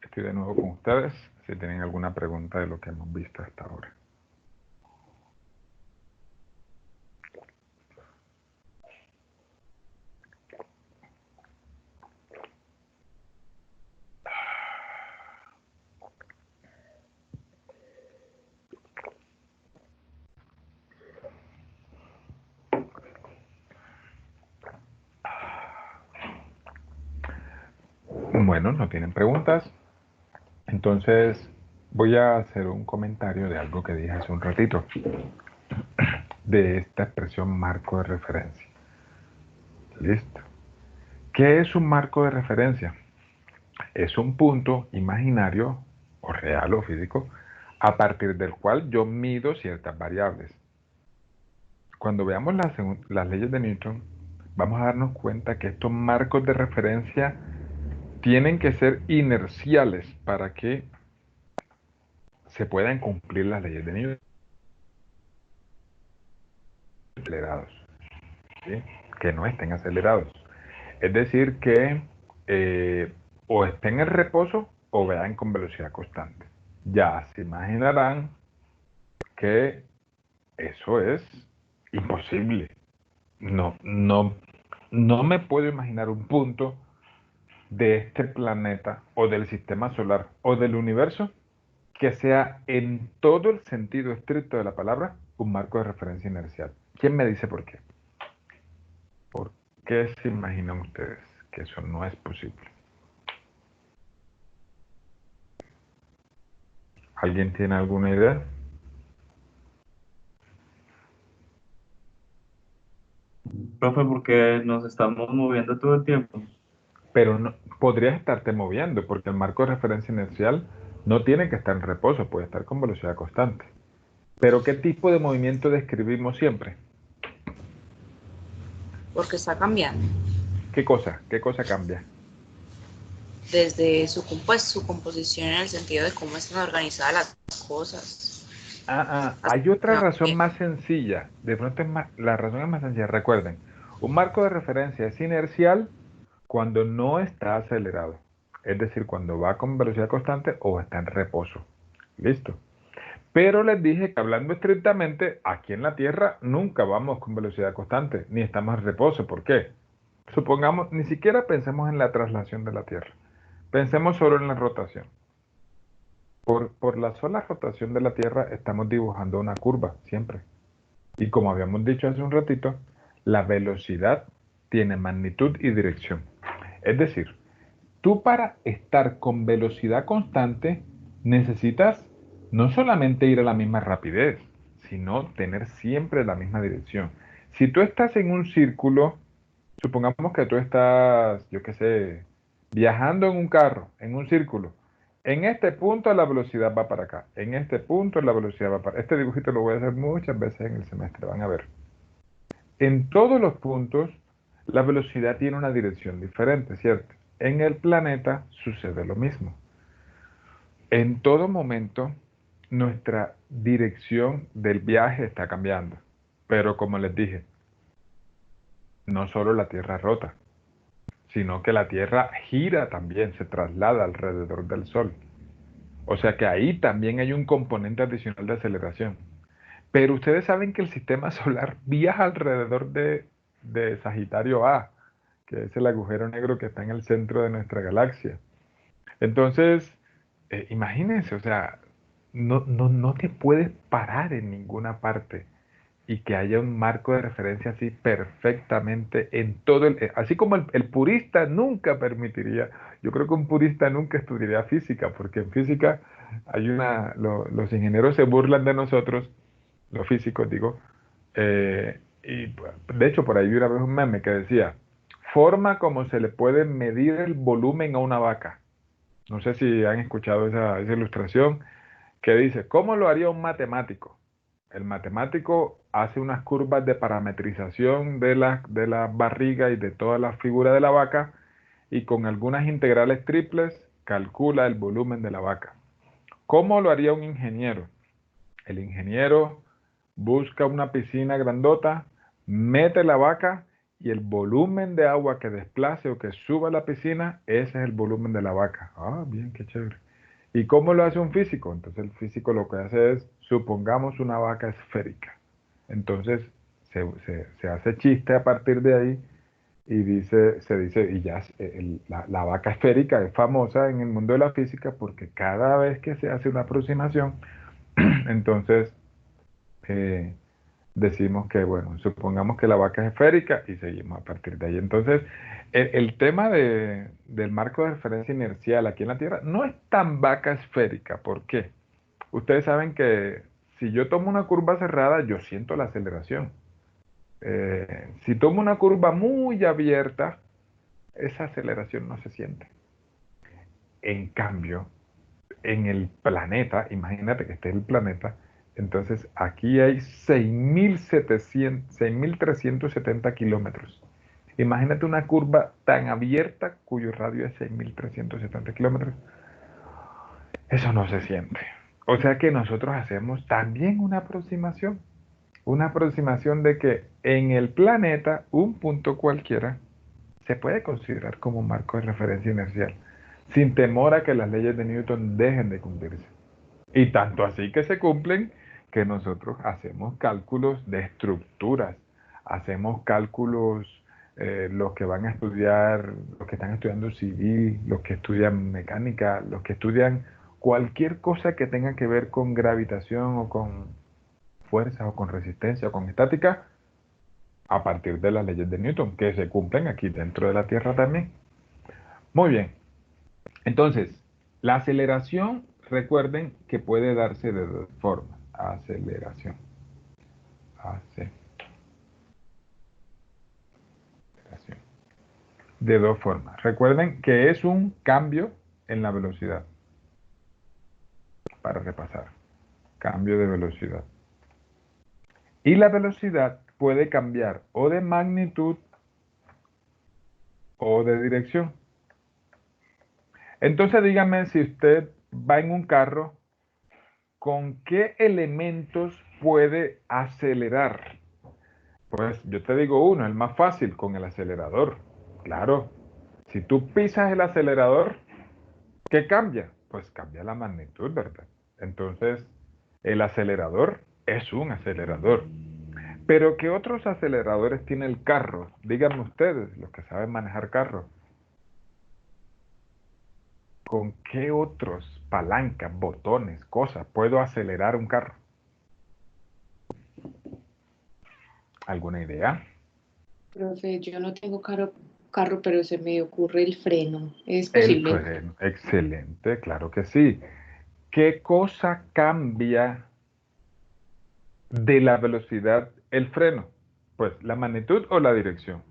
Estoy de nuevo con ustedes. Si tienen alguna pregunta de lo que hemos visto hasta ahora. Bueno, no tienen preguntas. Entonces voy a hacer un comentario de algo que dije hace un ratito, de esta expresión marco de referencia. Listo. ¿Qué es un marco de referencia? Es un punto imaginario, o real o físico, a partir del cual yo mido ciertas variables. Cuando veamos las leyes de Newton, vamos a darnos cuenta que estos marcos de referencia tienen que ser inerciales para que se puedan cumplir las leyes de Newton. Acelerados, ¿sí? Que no estén acelerados. Es decir, que o estén en reposo o vean con velocidad constante. Ya se imaginarán que eso es imposible. No me puedo imaginar un punto de este planeta o del sistema solar o del universo que sea en todo el sentido estricto de la palabra un marco de referencia inercial. ¿Quién me dice por qué? ¿Por qué se imaginan ustedes que eso no es posible? ¿Alguien tiene alguna idea? Profe, porque nos estamos moviendo todo el tiempo. Pero no, podrías estarte moviendo porque el marco de referencia inercial no tiene que estar en reposo, puede estar con velocidad constante. Pero ¿qué tipo de movimiento describimos siempre? Porque está cambiando ¿Qué cosa? ¿Qué cosa cambia? desde su composición en el sentido de cómo están organizadas las cosas. Hay otra hasta razón que- más sencilla. De pronto la razón es más sencilla. Recuerden, un marco de referencia es inercial cuando no está acelerado. Es decir, cuando va con velocidad constante o está en reposo. Listo. Pero les dije que hablando estrictamente, aquí en la Tierra nunca vamos con velocidad constante, ni estamos en reposo. ¿Por qué? Supongamos, ni siquiera pensemos en la traslación de la Tierra. Pensemos solo en la rotación. Por la sola rotación de la Tierra estamos dibujando una curva, siempre. Y como habíamos dicho hace un ratito, la velocidad tiene magnitud y dirección. Es decir, tú para estar con velocidad constante necesitas no solamente ir a la misma rapidez, sino tener siempre la misma dirección. Si tú estás en un círculo, supongamos que tú estás, yo qué sé, viajando en un carro, en un círculo. En este punto la velocidad va para acá. En este punto la velocidad va para acá. Este dibujito lo voy a hacer muchas veces en el semestre, van a ver. En todos los puntos, la velocidad tiene una dirección diferente, ¿cierto? En el planeta sucede lo mismo. En todo momento, nuestra dirección del viaje está cambiando. Pero como les dije, no solo la Tierra rota, sino que la Tierra gira también, se traslada alrededor del Sol. O sea que ahí también hay un componente adicional de aceleración. Pero ustedes saben que el sistema solar viaja alrededor de Sagitario A, que es el agujero negro que está en el centro de nuestra galaxia. Entonces, imagínense, o sea, no te puedes parar en ninguna parte y que haya un marco de referencia así perfectamente en todo así como el purista nunca permitiría, yo creo que un purista nunca estudiaría física, porque en física los ingenieros se burlan de nosotros, los físicos digo, y de hecho por ahí vi una vez un meme que decía, forma como se le puede medir el volumen a una vaca. No sé si han escuchado esa ilustración que dice, ¿cómo lo haría un matemático? El matemático hace unas curvas de parametrización de la barriga y de toda la figura de la vaca y con algunas integrales triples calcula el volumen de la vaca. ¿Cómo lo haría un ingeniero? El ingeniero busca una piscina grandota, mete la vaca y el volumen de agua que desplace o que suba a la piscina, ese es el volumen de la vaca. Ah, bien, qué chévere. ¿Y cómo lo hace un físico? Entonces el físico lo que hace es, supongamos una vaca esférica. Entonces se hace chiste a partir de ahí y se dice, y ya la vaca esférica es famosa en el mundo de la física porque cada vez que se hace una aproximación, entonces eh, decimos que, bueno, supongamos que la vaca es esférica y seguimos a partir de ahí. Entonces, el tema del marco de referencia inercial aquí en la Tierra no es tan vaca esférica. ¿Por qué? Ustedes saben que si yo tomo una curva cerrada, yo siento la aceleración. Si tomo una curva muy abierta, esa aceleración no se siente. En cambio, en el planeta, imagínate que esté el planeta, entonces aquí hay 6.370 kilómetros. Imagínate una curva tan abierta cuyo radio es 6.370 kilómetros. Eso no se siente. O sea que nosotros hacemos también una aproximación de que en el planeta un punto cualquiera se puede considerar como un marco de referencia inercial, sin temor a que las leyes de Newton dejen de cumplirse. Y tanto así que se cumplen que nosotros hacemos cálculos de estructuras, hacemos cálculos, los que van a estudiar, los que están estudiando civil, los que estudian mecánica, los que estudian cualquier cosa que tenga que ver con gravitación o con fuerza o con resistencia o con estática, a partir de las leyes de Newton, que se cumplen aquí dentro de la Tierra también. Muy bien. Entonces, la aceleración, recuerden que puede darse de dos formas. Aceleración. Aceleración. De dos formas. Recuerden que es un cambio en la velocidad. Para repasar. Cambio de velocidad. Y la velocidad puede cambiar o de magnitud o de dirección. Entonces dígame, si usted va en un carro, ¿con qué elementos puede acelerar? Pues yo te digo uno, el más fácil, con el acelerador. Claro, si tú pisas el acelerador, ¿qué cambia? Pues cambia la magnitud, ¿verdad? Entonces, el acelerador es un acelerador. Pero ¿qué otros aceleradores tiene el carro? Díganme ustedes, los que saben manejar carros. ¿Con qué otros palancas, botones, cosas puedo acelerar un carro? ¿Alguna idea? Profe, yo no tengo carro, pero se me ocurre el freno. ¿Es El posible? freno, excelente, claro que sí. ¿Qué cosa cambia de la velocidad el freno? Pues la magnitud o la dirección.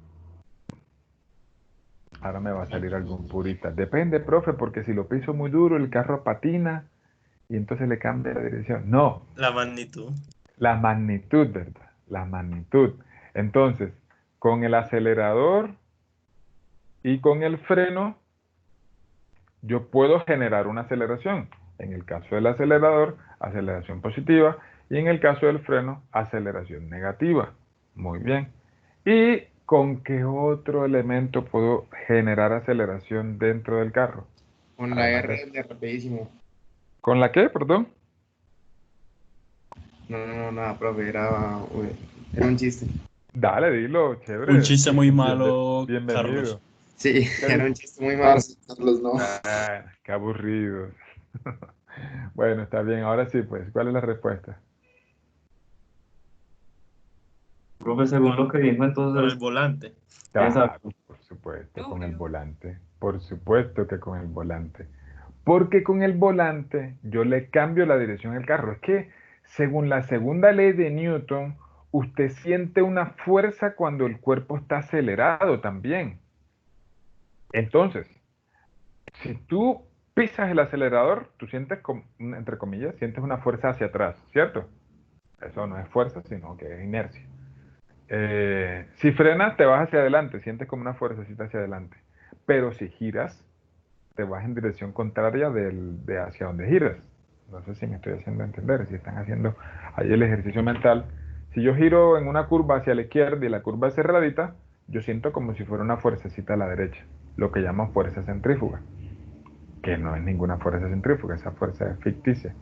Ahora me va a salir algún purista. Depende, profe, porque si lo piso muy duro, el carro patina y entonces le cambia la dirección. No, La magnitud. la magnitud, ¿verdad? La magnitud. Entonces, con el acelerador y con el freno, yo puedo generar una aceleración. En el caso del acelerador, aceleración positiva, y en el caso del freno, aceleración negativa. Muy bien. ¿Y con qué otro elemento puedo generar aceleración dentro del carro? Con la Además R de rapidísimo. ¿Con la qué, perdón? No, nada, profe, era un chiste. Dale, dilo, Un chévere. chiste muy malo, Carlos. Bienvenido. Sí, ¿Qué era un dice? chiste muy malo, Carlos, no. Ah, qué aburrido. Bueno, está bien. Ahora sí, pues, ¿cuál es la respuesta? Profe, según lo que dijo, Con el entonces, volante. Claro, exacto. por supuesto, Yo con el creo. volante. Por supuesto que con el volante. Porque con el volante yo le cambio la dirección al carro. Es que según la segunda ley de Newton, usted siente una fuerza cuando el cuerpo está acelerado también. Entonces, si tú pisas el acelerador, tú sientes, entre comillas, sientes una fuerza hacia atrás, ¿cierto? Eso no es fuerza, sino que es inercia. Si frenas, te vas hacia adelante, sientes como una fuercecita hacia adelante. Pero si giras, te vas en dirección contraria de hacia donde giras. No sé si me estoy haciendo entender, si están haciendo ahí el ejercicio mental. Si yo giro en una curva hacia la izquierda y la curva es cerradita, yo siento como si fuera una fuercecita a la derecha, lo que llaman fuerza centrífuga, que no es ninguna fuerza centrífuga, esa fuerza es ficticia.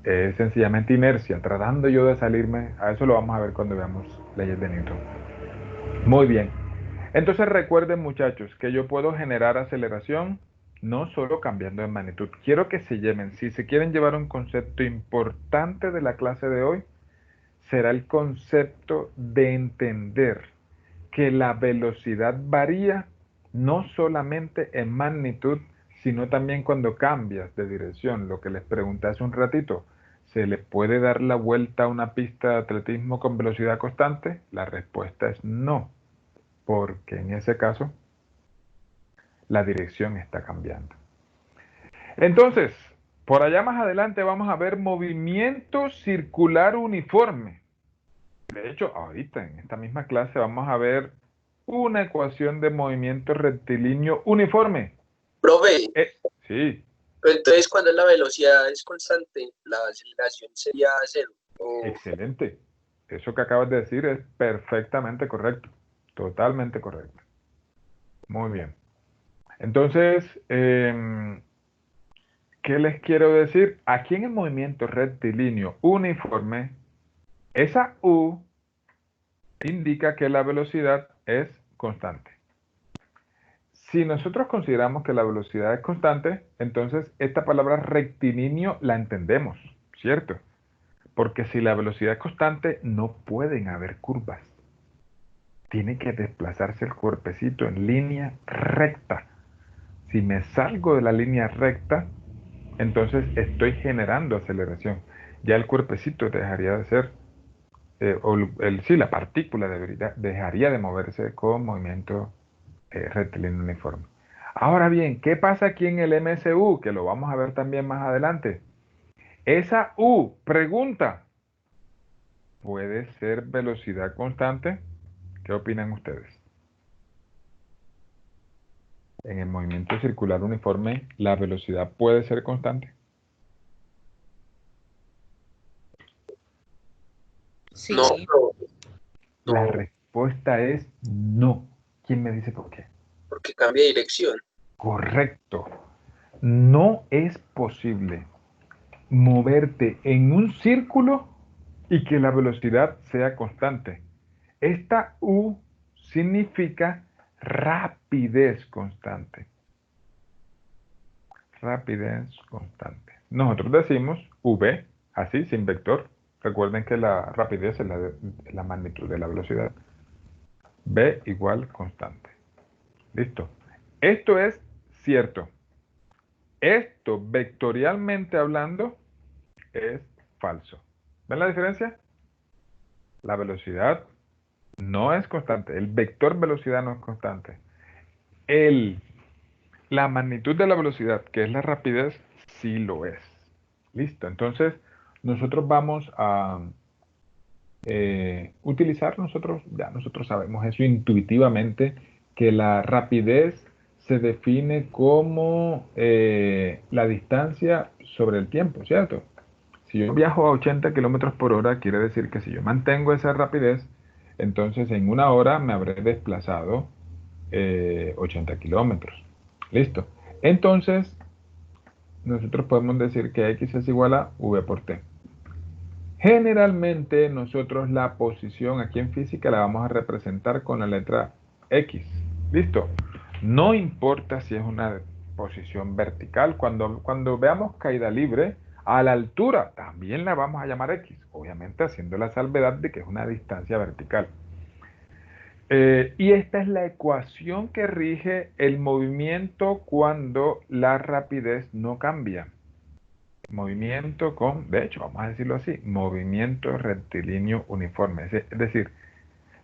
Es sencillamente inercia, tratando yo de salirme. A eso lo vamos a ver cuando veamos leyes de Newton. Muy bien. Entonces recuerden, muchachos, que yo puedo generar aceleración no solo cambiando de magnitud. Quiero que se lleven, si se quieren llevar un concepto importante de la clase de hoy, será el concepto de entender que la velocidad varía no solamente en magnitud, sino también cuando cambias de dirección. Lo que les pregunté hace un ratito, ¿se le puede dar la vuelta a una pista de atletismo con velocidad constante? La respuesta es no, porque en ese caso la dirección está cambiando. Entonces, por allá más adelante vamos a ver movimiento circular uniforme. De hecho, ahorita en esta misma clase vamos a ver una ecuación de movimiento rectilíneo uniforme. Profe, Sí, pero entonces cuando la velocidad es constante, la aceleración sería cero. excelente. Eso que acabas de decir es perfectamente correcto. Totalmente correcto. Muy bien. Entonces, ¿qué les quiero decir? Aquí en el movimiento rectilíneo uniforme, esa U indica que la velocidad es constante. Si nosotros consideramos que la velocidad es constante, entonces esta palabra rectilíneo la entendemos, ¿cierto? Porque si la velocidad es constante, no pueden haber curvas. Tiene que desplazarse el cuerpecito en línea recta. Si me salgo de la línea recta, entonces estoy generando aceleración. Ya el cuerpecito dejaría de ser, sí, la partícula dejaría de moverse con movimiento rectilíneo uniforme. Ahora bien, ¿qué pasa aquí en el MSU? Que lo vamos a ver también más adelante. Esa U, pregunta, puede ser velocidad constante. ¿Qué opinan ustedes? En el movimiento circular uniforme, ¿la velocidad puede ser constante? Sí, No, no, La no, respuesta es no. ¿Quién me dice por qué? porque cambia de dirección. Correcto. No es posible moverte en un círculo y que la velocidad sea constante. Esta U significa rapidez constante. Rapidez constante. Nosotros decimos V, así, sin vector. Recuerden que la rapidez es la magnitud de la velocidad. V igual constante. Listo. Esto es cierto. Esto, vectorialmente hablando, es falso. ¿Ven la diferencia? La velocidad no es constante. El vector velocidad no es constante. La magnitud de la velocidad, que es la rapidez, sí lo es. Listo. Entonces, nosotros vamos a utilizar nosotros sabemos eso intuitivamente, que la rapidez se define como la distancia sobre el tiempo, ¿cierto? Si yo viajo a 80 kilómetros por hora, quiere decir que si yo mantengo esa rapidez, entonces en una hora me habré desplazado 80 kilómetros. Listo. Entonces, nosotros podemos decir que X es igual a V por T. Generalmente nosotros la posición aquí en física la vamos a representar con la letra X. ¿Listo? No importa si es una posición vertical. Cuando veamos caída libre, a la altura también la vamos a llamar X. Obviamente haciendo la salvedad de que es una distancia vertical. Y esta es la ecuación que rige el movimiento cuando la rapidez no cambia. Movimiento de hecho, vamos a decirlo así, movimiento rectilíneo uniforme. Es decir,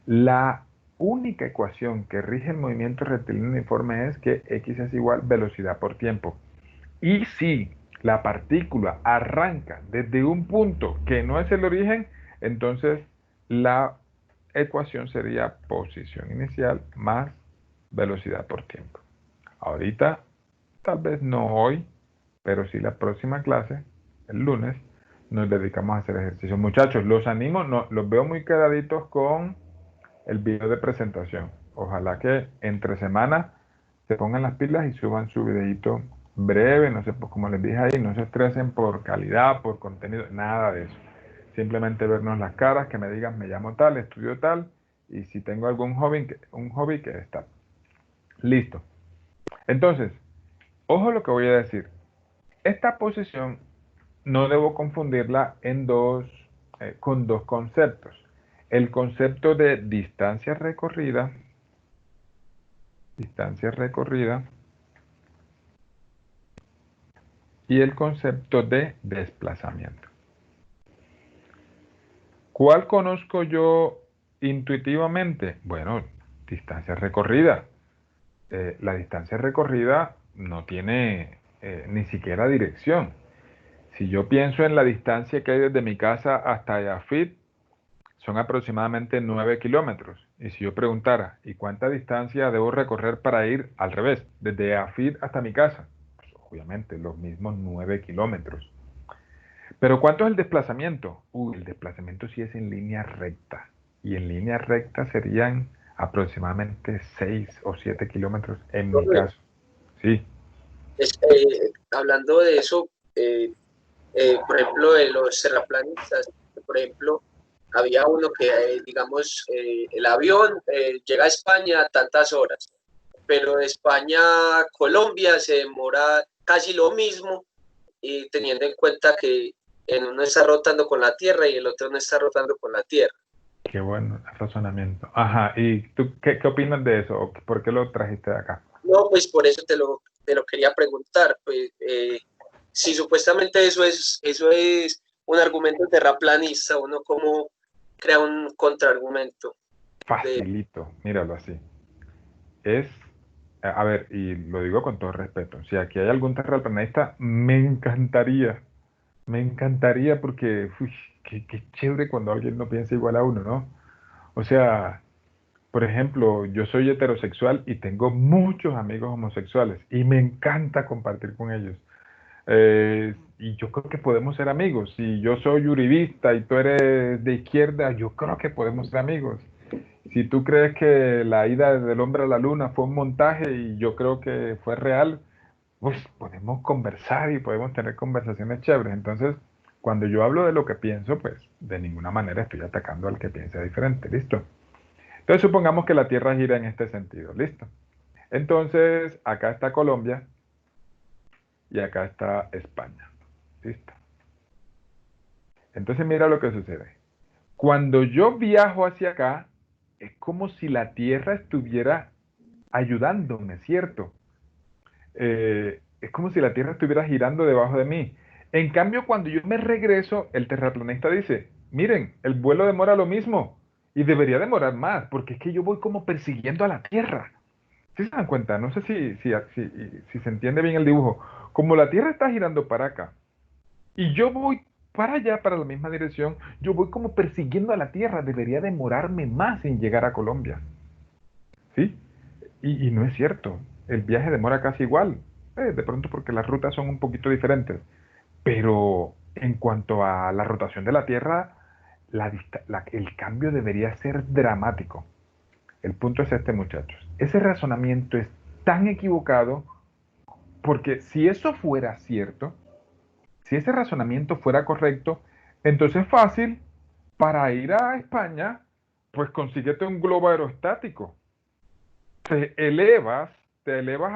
la única ecuación que rige el movimiento rectilíneo uniforme es que X es igual velocidad por tiempo. Y si la partícula arranca desde un punto que no es el origen, entonces la ecuación sería posición inicial más velocidad por tiempo. Ahorita, tal vez no hoy, pero sí la próxima clase, el lunes, nos dedicamos a hacer ejercicio. Muchachos, los animo, no, los veo muy quedaditos con el video de presentación. Ojalá que entre semanas se pongan las pilas y suban su videito breve, no sé, pues como les dije ahí, no se estresen por calidad, por contenido, nada de eso. Simplemente vernos las caras, que me digan, me llamo tal, estudio tal, y si tengo algún un hobby que es tal. Listo. Entonces, ojo lo que voy a decir. Esta posición no debo confundirla con dos conceptos. El concepto de distancia recorrida y el concepto de desplazamiento. ¿Cuál conozco yo intuitivamente? Bueno, distancia recorrida. La distancia recorrida no tiene ni siquiera dirección. Si yo pienso en la distancia que hay desde mi casa hasta Ayafit, son aproximadamente 9 kilómetros. Y si yo preguntara, ¿y cuánta distancia debo recorrer para ir al revés, desde Ayafit hasta mi casa? Pues obviamente los mismos 9 kilómetros. Pero ¿cuánto es el desplazamiento? El desplazamiento sí es en línea recta. Y en línea recta serían aproximadamente 6 o 7 kilómetros en mi caso. Sí. Hablando de eso, por ejemplo, de los terraplanistas, por ejemplo, había uno que, digamos, el avión llega a España a tantas horas, pero de España a Colombia se demora casi lo mismo, y teniendo en cuenta que en uno está rotando con la Tierra y el otro no está rotando con la Tierra. Qué buen razonamiento. Ajá, ¿y tú qué opinas de eso? ¿O por qué lo trajiste de acá? No, pues por eso te lo quería preguntar, pues si supuestamente eso es un argumento terraplanista, uno cómo crea un contraargumento. Facilito, míralo así. A ver, y lo digo con todo respeto, si aquí hay algún terraplanista, me encantaría porque, qué chévere cuando alguien no piensa igual a uno, ¿no? O sea, por ejemplo, yo soy heterosexual y tengo muchos amigos homosexuales y me encanta compartir con ellos. Y yo creo que podemos ser amigos. Si yo soy uribista y tú eres de izquierda, yo creo que podemos ser amigos. Si tú crees que la ida del hombre a la luna fue un montaje y yo creo que fue real, pues podemos conversar y podemos tener conversaciones chéveres. Entonces, cuando yo hablo de lo que pienso, pues de ninguna manera estoy atacando al que piense diferente. ¿Listo? Entonces, supongamos que la Tierra gira en este sentido. ¿Listo? Entonces, acá está Colombia y acá está España. ¿Listo? Entonces, mira lo que sucede. Cuando yo viajo hacia acá, es como si la Tierra estuviera ayudándome, ¿cierto? Es como si la Tierra estuviera girando debajo de mí. En cambio, cuando yo me regreso, el terraplanista dice, miren, el vuelo demora lo mismo y debería demorar más, porque es que yo voy como persiguiendo a la Tierra. ¿Sí se dan cuenta? No sé si se entiende bien el dibujo. Como la Tierra está girando para acá y yo voy para allá, para la misma dirección, yo voy como persiguiendo a la Tierra, debería demorarme más en llegar a Colombia. ¿Sí? Y no es cierto, el viaje demora casi igual, de pronto porque las rutas son un poquito diferentes, pero en cuanto a la rotación de la Tierra, el cambio debería ser dramático. El punto es este, muchachos. Ese razonamiento es tan equivocado porque si eso fuera cierto, si ese razonamiento fuera correcto, entonces es fácil para ir a España, pues consíguete un globo aerostático. Te elevas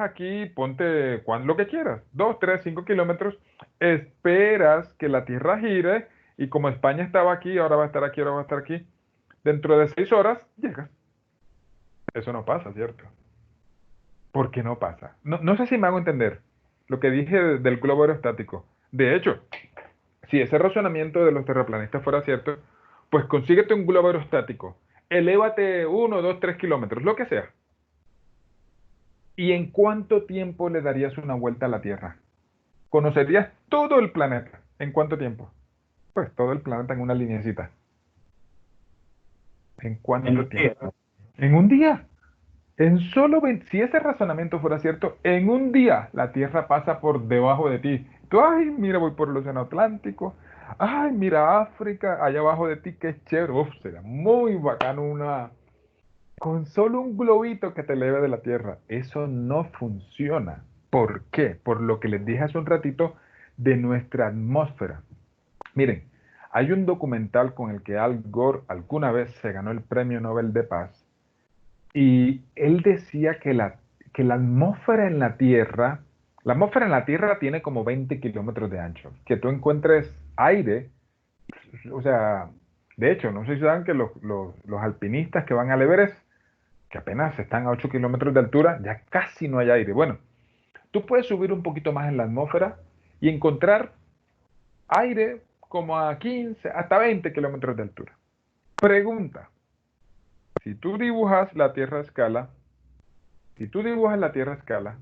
aquí, ponte lo que quieras, 2, 3, 5 kilómetros, esperas que la Tierra gire y como España estaba aquí, ahora va a estar aquí, ahora va a estar aquí, dentro de 6 horas llegas. Eso no pasa, ¿cierto? ¿Por qué no pasa? No sé si me hago entender lo que dije del globo aerostático. De hecho, si ese razonamiento de los terraplanistas fuera cierto, pues consíguete un globo aerostático, elévate 1, 2, 3 kilómetros, lo que sea. ¿Y en cuánto tiempo le darías una vuelta a la Tierra? ¿Conocerías todo el planeta? ¿En cuánto tiempo? Pues todo el planeta en una lineecita. ¿En En cuánto un día. tiempo? En un día. En solo 20, si ese razonamiento fuera cierto, en un día la Tierra pasa por debajo de ti. Tú, ay, mira, voy por el Océano Atlántico. Ay, mira África, allá abajo de ti, qué chévere. Uf, sería muy bacano con solo un globito que te eleve de la Tierra. Eso no funciona. ¿Por qué? Por lo que les dije hace un ratito de nuestra atmósfera. Miren, hay un documental con el que Al Gore alguna vez se ganó el Premio Nobel de Paz y él decía que la atmósfera en la Tierra tiene como 20 kilómetros de ancho. Que tú encuentres aire, o sea, de hecho, no sé si saben que los alpinistas que van al Everest, que apenas están a 8 kilómetros de altura, ya casi no hay aire. Bueno, tú puedes subir un poquito más en la atmósfera y encontrar aire como a 15, hasta 20 kilómetros de altura. Pregunta, si tú dibujas la Tierra a escala, si tú dibujas la Tierra a escala,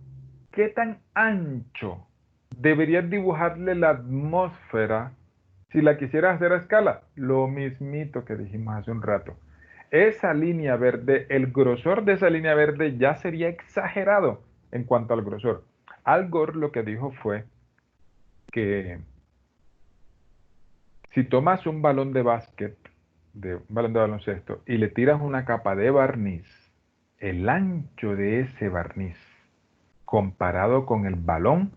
¿qué tan ancho deberías dibujarle la atmósfera si la quisieras hacer a escala? Lo mismito que dijimos hace un rato. Esa línea verde, el grosor de esa línea verde ya sería exagerado en cuanto al grosor. Al Gore lo que dijo fue que si tomas un balón de básquet, un balón de baloncesto, y le tiras una capa de barniz, el ancho de ese barniz comparado con el balón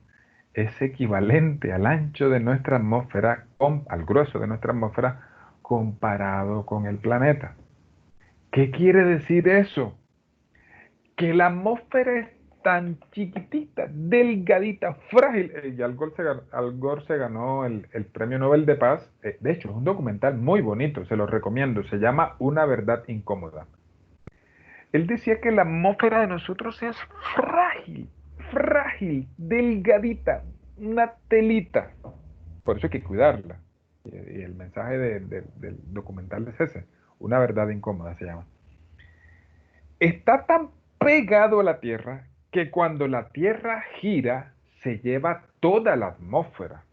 es equivalente al ancho de nuestra atmósfera, al grueso de nuestra atmósfera comparado con el planeta. ¿Qué quiere decir eso? Que la atmósfera es tan chiquitita, delgadita, frágil. Y Al Gore se ganó el Premio Nobel de Paz. De hecho, es un documental muy bonito, se lo recomiendo. Se llama Una verdad incómoda. Él decía que la atmósfera de nosotros es frágil, frágil, delgadita, una telita. Por eso hay que cuidarla. Y el mensaje del documental es ese. Una verdad incómoda se llama. Está tan pegado a la Tierra que cuando la Tierra gira se lleva toda la atmósfera.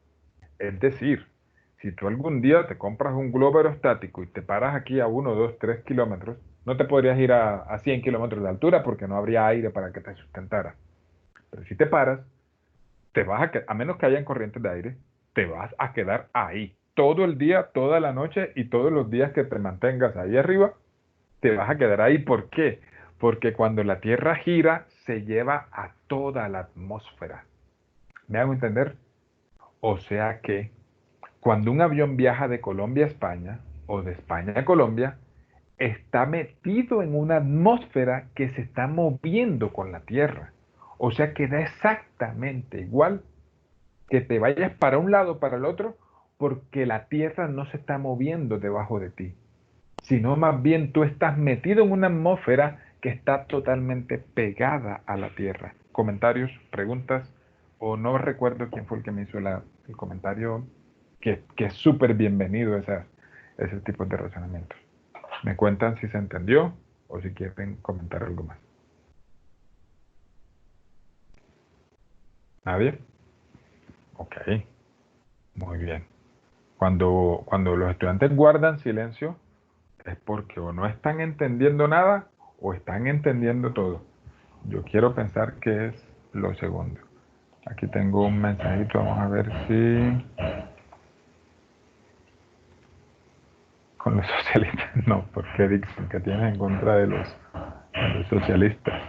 Es decir, Si tú algún día te compras un globo aerostático y te paras aquí a 1, 2, 3 kilómetros, no te podrías ir a 100 kilómetros de altura porque no habría aire para que te sustentara. Pero si te paras, a menos que hayan corrientes de aire, te vas a quedar ahí. Todo el día, toda la noche y todos los días que te mantengas ahí arriba, te vas a quedar ahí. ¿Por qué? Porque cuando la Tierra gira, se lleva a toda la atmósfera. ¿Me hago entender? O sea que cuando un avión viaja de Colombia a España o de España a Colombia, está metido en una atmósfera que se está moviendo con la Tierra. O sea que da exactamente igual que te vayas para un lado o para el otro, porque la Tierra no se está moviendo debajo de ti, sino más bien tú estás metido en una atmósfera que está totalmente pegada a la Tierra. Comentarios, preguntas, o no recuerdo quién fue el que me hizo el comentario, que es súper bienvenido ese tipo de razonamientos. Me cuentan si se entendió o si quieren comentar algo más. ¿Nadie? Ok, muy bien. Cuando los estudiantes guardan silencio es porque o no están entendiendo nada o están entendiendo todo. Yo quiero pensar que es lo segundo. Aquí tengo un mensajito, vamos a ver si... Con los socialistas, no, porque Dixon, que tienes en contra de los socialistas.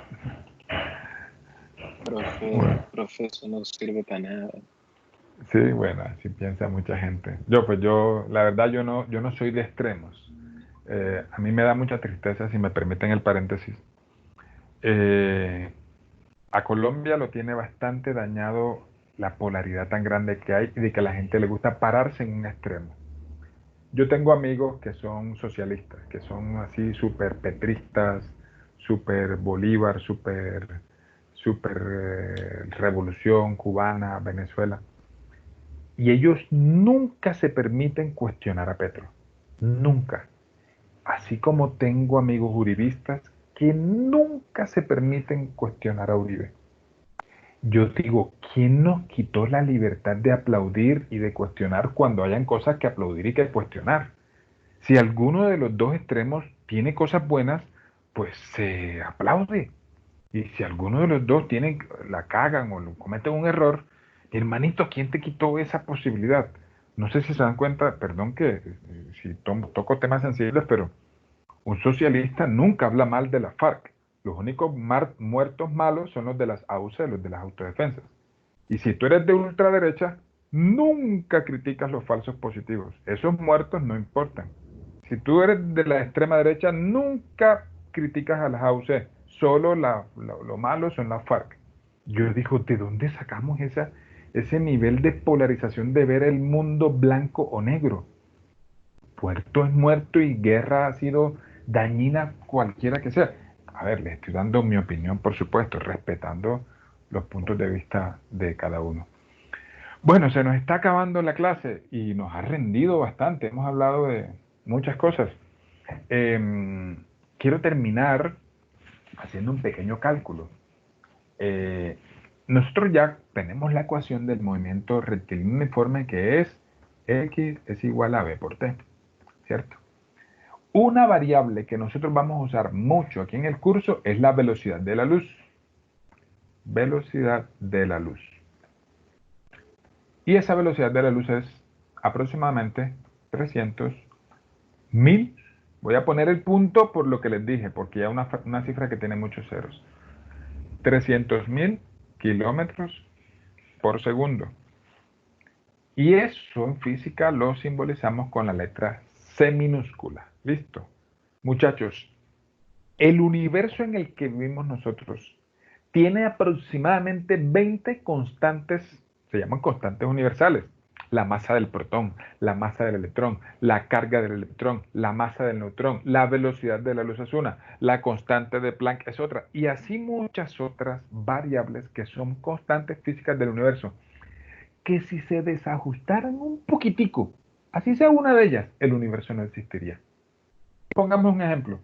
Bueno. Profe, eso no sirve para nada. Sí, bueno, así piensa mucha gente. La verdad, yo no soy de extremos. A mí me da mucha tristeza, si me permiten el paréntesis. A Colombia lo tiene bastante dañado la polaridad tan grande que hay y de que a la gente le gusta pararse en un extremo. Yo tengo amigos que son socialistas, que son así súper petristas, súper Bolívar, súper revolución cubana, Venezuela. Y ellos nunca se permiten cuestionar a Petro. Nunca. Así como tengo amigos uribistas que nunca se permiten cuestionar a Uribe. Yo digo, ¿quién nos quitó la libertad de aplaudir y de cuestionar cuando hayan cosas que aplaudir y que cuestionar? Si alguno de los dos extremos tiene cosas buenas, pues se aplaude. Y si alguno de los dos la cagan o cometen un error, hermanito, ¿quién te quitó esa posibilidad? No sé si se dan cuenta, perdón que si toco temas sensibles, pero un socialista nunca habla mal de la FARC. Los únicos muertos malos son los de las AUC, los de las autodefensas. Y si tú eres de ultraderecha, nunca criticas los falsos positivos. Esos muertos no importan. Si tú eres de la extrema derecha, nunca criticas a las AUC. Solo lo malo son las FARC. Yo digo, ¿de dónde sacamos ese nivel de polarización de ver el mundo blanco o negro? Muerto es muerto y guerra ha sido dañina cualquiera que sea. A ver, les estoy dando mi opinión, por supuesto, respetando los puntos de vista de cada uno. Bueno, se nos está acabando la clase y nos ha rendido bastante. Hemos hablado de muchas cosas. Quiero terminar haciendo un pequeño cálculo. Nosotros ya tenemos la ecuación del movimiento rectilíneo uniforme, que es X es igual a B por T, ¿cierto? Una variable que nosotros vamos a usar mucho aquí en el curso es la velocidad de la luz. Velocidad de la luz. Y esa velocidad de la luz es aproximadamente 300.000. Voy a poner el punto por lo que les dije, porque ya una cifra que tiene muchos ceros. 300.000 kilómetros por segundo. Y eso en física lo simbolizamos con la letra C minúscula. ¿Listo? Muchachos, el universo en el que vivimos nosotros tiene aproximadamente 20 constantes, se llaman constantes universales. La masa del protón, la masa del electrón, la carga del electrón, la masa del neutrón, la velocidad de la luz es una, la constante de Planck es otra, y así muchas otras variables que son constantes físicas del universo, que si se desajustaran un poquitico, así sea una de ellas, el universo no existiría. Pongamos un ejemplo.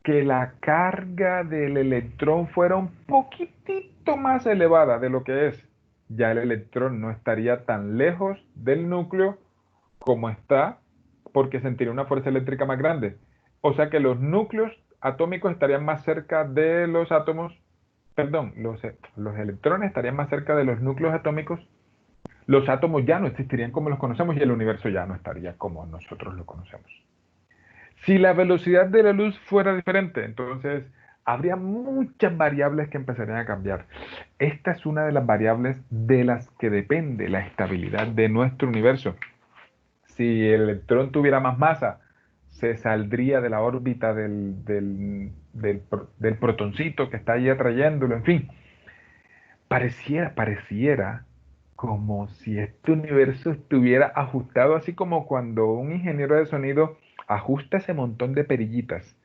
Que la carga del electrón fuera un poquitito más elevada de lo que es, ya el electrón no estaría tan lejos del núcleo como está porque sentiría una fuerza eléctrica más grande. O sea que los núcleos atómicos estarían más cerca de los átomos, perdón, los electrones estarían más cerca de los núcleos atómicos. Los átomos ya no existirían como los conocemos y el universo ya no estaría como nosotros lo conocemos. Si la velocidad de la luz fuera diferente, entonces habría muchas variables que empezarían a cambiar. Esta es una de las variables de las que depende la estabilidad de nuestro universo. Si el electrón tuviera más masa, se saldría de la órbita del protoncito que está ahí atrayéndolo, en fin. Pareciera como si este universo estuviera ajustado, así como cuando un ingeniero de sonido ajusta ese montón de perillitas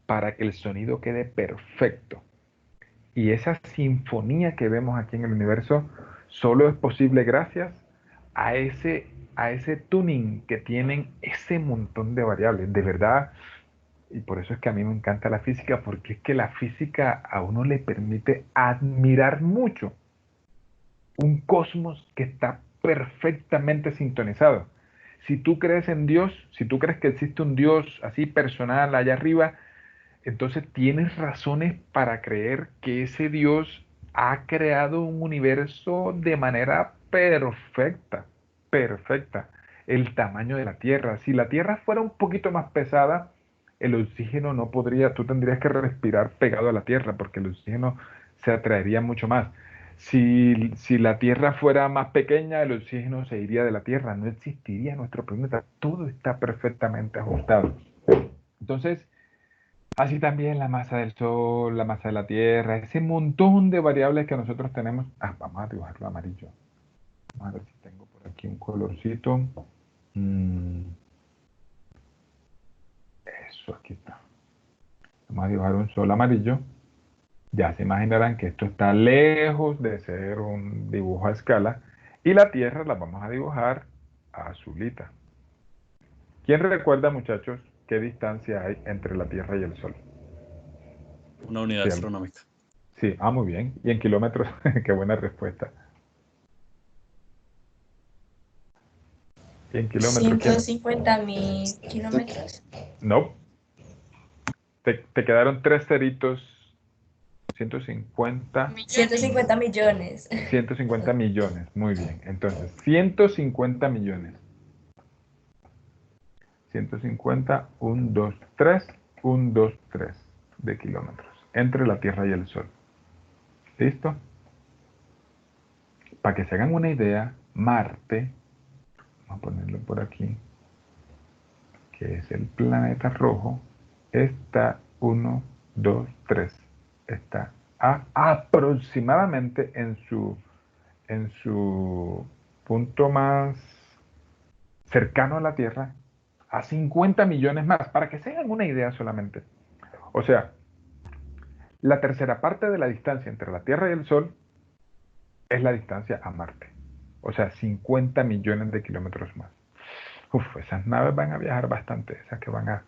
para que el sonido quede perfecto. Y esa sinfonía que vemos aquí en el universo solo es posible gracias a ese tuning que tienen ese montón de variables. De verdad, y por eso es que a mí me encanta la física, porque es que la física a uno le permite admirar mucho un cosmos que está perfectamente sintonizado. Si tú crees en Dios, si tú crees que existe un Dios así personal allá arriba, entonces tienes razones para creer que ese Dios ha creado un universo de manera perfecta, perfecta. El tamaño de la Tierra. Si la Tierra fuera un poquito más pesada, el oxígeno no podría, tú tendrías que respirar pegado a la Tierra porque el oxígeno se atraería mucho más. Si la Tierra fuera más pequeña, el oxígeno se iría de la Tierra, no existiría nuestro planeta. Todo está perfectamente ajustado. Entonces, así también la masa del Sol, la masa de la Tierra, ese montón de variables que nosotros tenemos. Vamos a dibujarlo amarillo. Vamos a ver si tengo por aquí un colorcito. Eso, aquí está. Vamos a dibujar un sol amarillo. Ya se imaginarán que esto está lejos de ser un dibujo a escala. Y la Tierra la vamos a dibujar azulita. ¿Quién recuerda, muchachos, qué distancia hay entre la Tierra y el Sol? Una unidad Sí, astronómica. sí, muy bien. ¿Y en kilómetros? Qué buena respuesta. ¿Y en kilómetros? 150.000 kilómetros. No. Te quedaron 3 ceritos. 150. 150 millones. 150 millones. Muy bien. Entonces, 150 millones. 150, 1, 2, 3, 1, 2, 3 de kilómetros entre la Tierra y el Sol. ¿Listo? Para que se hagan una idea, Marte, vamos a ponerlo por aquí, que es el planeta rojo, está 1, 2, 3. Está aproximadamente en su punto más cercano a la Tierra, a 50 millones más, para que se hagan una idea solamente. O sea, la tercera parte de la distancia entre la Tierra y el Sol es la distancia a Marte. O sea, 50 millones de kilómetros más. Esas naves van a viajar bastante, esas que van a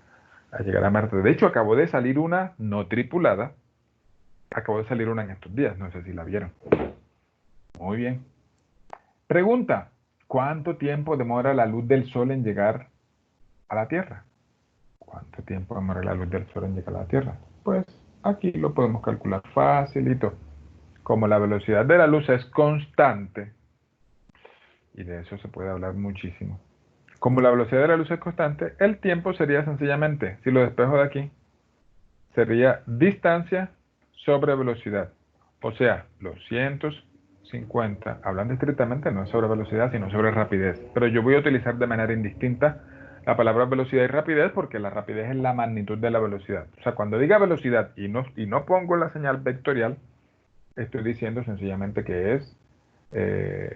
llegar a Marte. De hecho, acabó de salir una no tripulada. Acabó de salir una en estos días, no sé si la vieron. Muy bien. Pregunta, ¿cuánto tiempo demora la luz del Sol en llegar a la Tierra? ¿Cuánto tiempo demora la luz del Sol en llegar a la Tierra? Pues aquí lo podemos calcular facilito. Como la velocidad de la luz es constante, y de eso se puede hablar muchísimo. Como la velocidad de la luz es constante, el tiempo sería sencillamente, si lo despejo de aquí, sería distancia sobre velocidad. O sea, los 150, hablando estrictamente no sobre velocidad, sino sobre rapidez. Pero yo voy a utilizar de manera indistinta la palabra velocidad y rapidez porque la rapidez es la magnitud de la velocidad. O sea, cuando diga velocidad y no pongo la señal vectorial, estoy diciendo sencillamente que es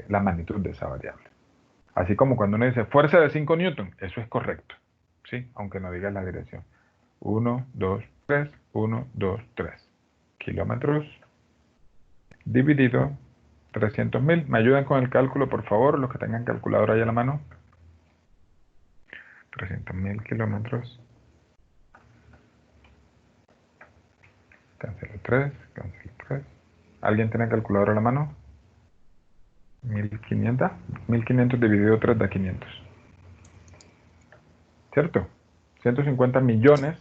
la magnitud de esa variable. Así como cuando uno dice fuerza de 5 newton, eso es correcto, ¿sí? Aunque no diga la dirección. 1, 2, 3, 1, 2, 3. Kilómetros dividido 300.000. ¿Me ayudan con el cálculo, por favor, los que tengan calculadora ahí a la mano? 300.000 kilómetros. Cancelo 3, cancelo 3. ¿Alguien tiene calculadora a la mano? 1500. 1500 dividido 3 da 500. ¿cierto? 150 millones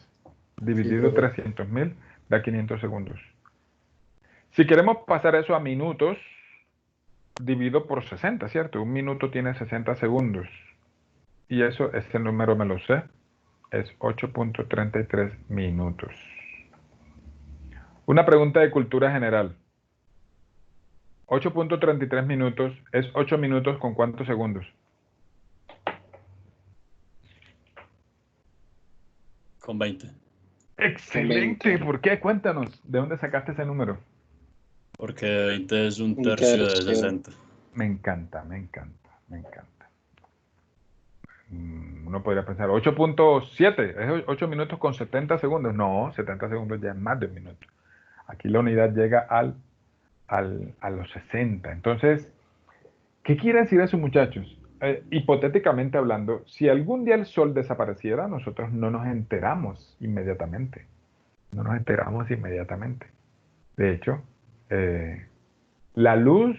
dividido correcto. 300.000 da 500 segundos. Si queremos pasar eso a minutos, divido por 60, ¿cierto? Un minuto tiene 60 segundos. Y eso, ese número me lo sé, es 8.33 minutos. Una pregunta de cultura general. 8.33 minutos es 8 minutos con ¿cuántos segundos? Con 20. ¡Excelente! ¿Por qué? Cuéntanos, ¿de dónde sacaste ese número? Porque 20 es un Un tercio de tercio. 60. Me encanta. Uno podría pensar, 8.7, es 8 minutos con 70 segundos. No, 70 segundos ya es más de un minuto. Aquí la unidad llega a los 60. Entonces, ¿qué quiere decir eso, muchachos? Hipotéticamente hablando, si algún día el sol desapareciera, nosotros no nos enteramos inmediatamente. No nos enteramos inmediatamente. De hecho, la luz,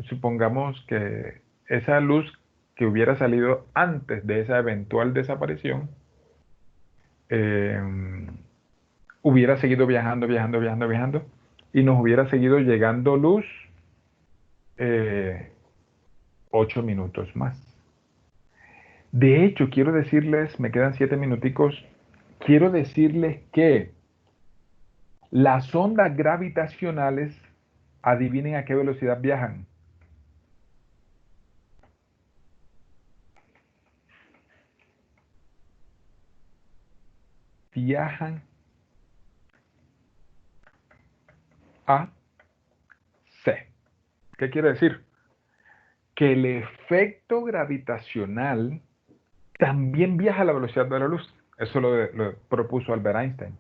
supongamos que esa luz que hubiera salido antes de esa eventual desaparición, eh, hubiera seguido viajando, y nos hubiera seguido llegando luz 8 minutos más. De hecho, quiero decirles, me quedan 7 minuticos, quiero decirles que las ondas gravitacionales, adivinen a qué velocidad viajan. Viajan a c. ¿Qué quiere decir? Que el efecto gravitacional también viaja a la velocidad de la luz. Eso lo propuso Albert Einstein.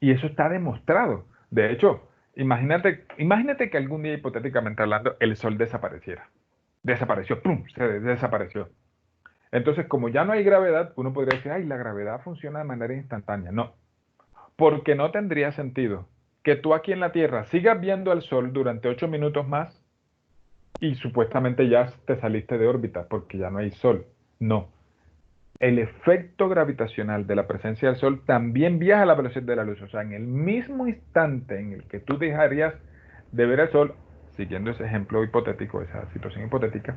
Y eso está demostrado. De hecho, imagínate que algún día, hipotéticamente hablando, el Sol desapareciera. Desapareció, ¡pum! Se desapareció. Entonces, como ya no hay gravedad, uno podría decir, ay, la gravedad funciona de manera instantánea. No, porque no tendría sentido que tú aquí en la Tierra sigas viendo al Sol durante 8 minutos más y supuestamente ya te saliste de órbita porque ya no hay Sol. No. El efecto gravitacional de la presencia del Sol también viaja a la velocidad de la luz. O sea, en el mismo instante en el que tú dejarías de ver el Sol, siguiendo ese ejemplo hipotético, esa situación hipotética,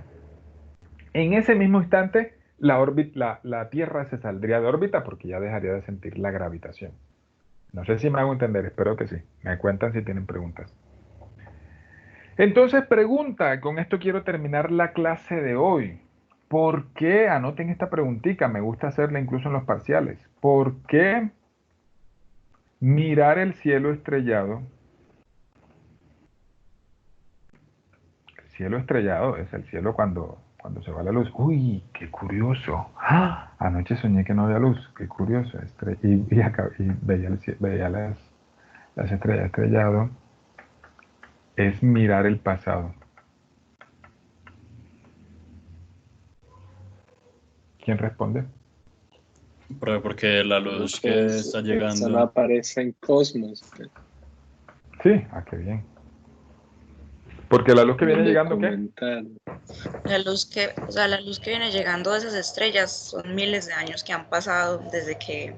en ese mismo instante la Tierra se saldría de órbita porque ya dejaría de sentir la gravitación. No sé si me hago entender, espero que sí. Me cuentan si tienen preguntas. Entonces, pregunta, con esto quiero terminar la clase de hoy. ¿Por qué? Anoten esta preguntita, me gusta hacerla incluso en los parciales. ¿Por qué mirar el cielo estrellado? El cielo estrellado es el cielo cuando se va la luz. Uy, qué curioso. ¡Ah! Anoche soñé que no había luz. Qué curioso. Y veía las estrellas estrellado. Es mirar el pasado. ¿Quién responde? Porque la luz que está Eso no llegando, aparece en Cosmos. Sí, qué bien. Porque la luz que En viene el llegando, ¿qué? documental. La luz que viene llegando de esas estrellas son miles de años que han pasado desde que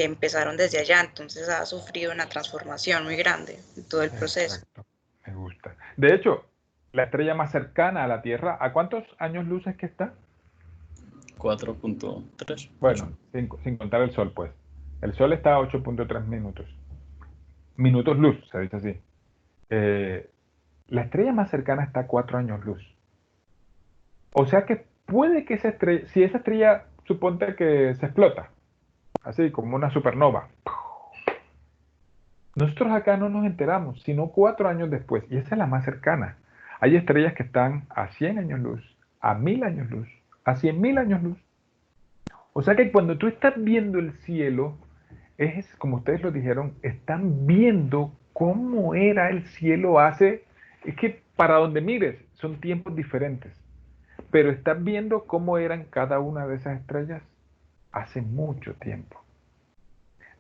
empezaron desde allá, entonces ha sufrido una transformación muy grande en todo el proceso. Exacto, me gusta. De hecho, la estrella más cercana a la Tierra, ¿a cuántos años luz es que está? 4.3. Bueno, sin contar el Sol, pues. El Sol está a 8.3 minutos. Minutos luz, se dice así. La estrella más cercana está a 4 años luz. O sea que puede que esa estrella, si esa estrella, suponte que se explota, así como una supernova, nosotros acá no nos enteramos, sino 4 años después, y esa es la más cercana. Hay estrellas que están a 100 años luz, a 1000 años luz, a 100.000 años luz. O sea que cuando tú estás viendo el cielo, es como ustedes lo dijeron, están viendo cómo era el cielo hace, es que para donde mires son tiempos diferentes, pero estás viendo cómo eran cada una de esas estrellas hace mucho tiempo.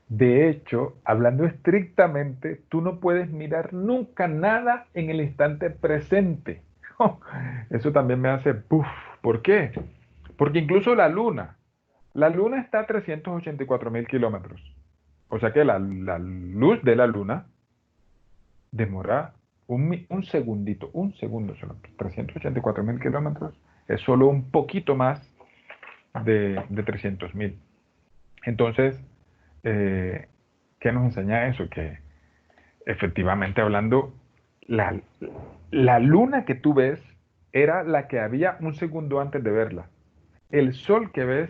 De hecho, hablando estrictamente, tú no puedes mirar nunca nada en el instante presente. Eso también me hace puff. ¿Por qué? Porque incluso la Luna está a 384.000 kilómetros. O sea que la luz de la Luna demora un segundito, un segundo solo. 384.000 kilómetros es solo un poquito más de 300.000. Entonces, ¿qué nos enseña eso? Que efectivamente hablando, la luna que tú ves era la que había un segundo antes de verla. El sol que ves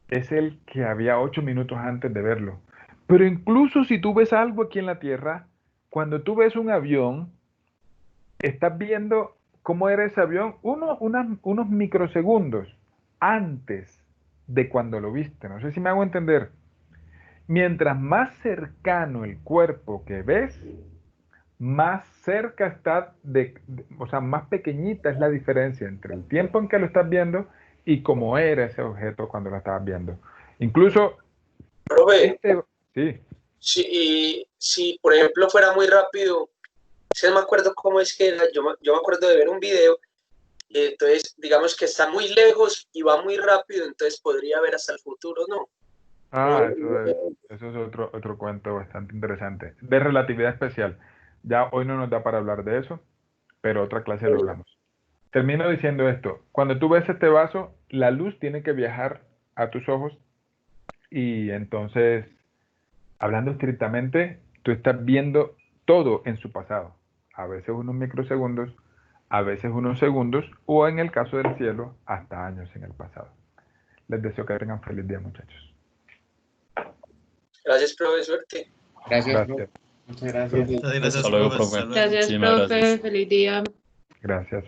es el que había 8 minutos antes de verlo. Pero incluso si tú ves algo aquí en la Tierra, cuando tú ves un avión, estás viendo cómo era ese avión unos microsegundos antes de cuando lo viste. No sé si me hago entender. Mientras más cercano el cuerpo que ves, más cerca está o sea, más pequeñita es la diferencia entre el tiempo en que lo estás viendo y cómo era ese objeto cuando lo estabas viendo. Incluso, Profe, sí, si por ejemplo fuera muy rápido, si no me acuerdo cómo es que era, yo me acuerdo de ver un video, y entonces digamos que está muy lejos y va muy rápido, entonces podría ver hasta el futuro, ¿no? Eso es otro cuento bastante interesante. De relatividad especial. Ya hoy no nos da para hablar de eso, pero otra clase lo hablamos. Termino diciendo esto. Cuando tú ves este vaso, la luz tiene que viajar a tus ojos y entonces, hablando estrictamente, tú estás viendo todo en su pasado. A veces unos microsegundos, a veces unos segundos, o en el caso del cielo, hasta años en el pasado. Les deseo que tengan feliz día, muchachos. Gracias, profe, suerte. Gracias, Gracias. Muchas gracias. Hasta luego, profe. Gracias, Muchísimas profe. gracias. Feliz día. Gracias.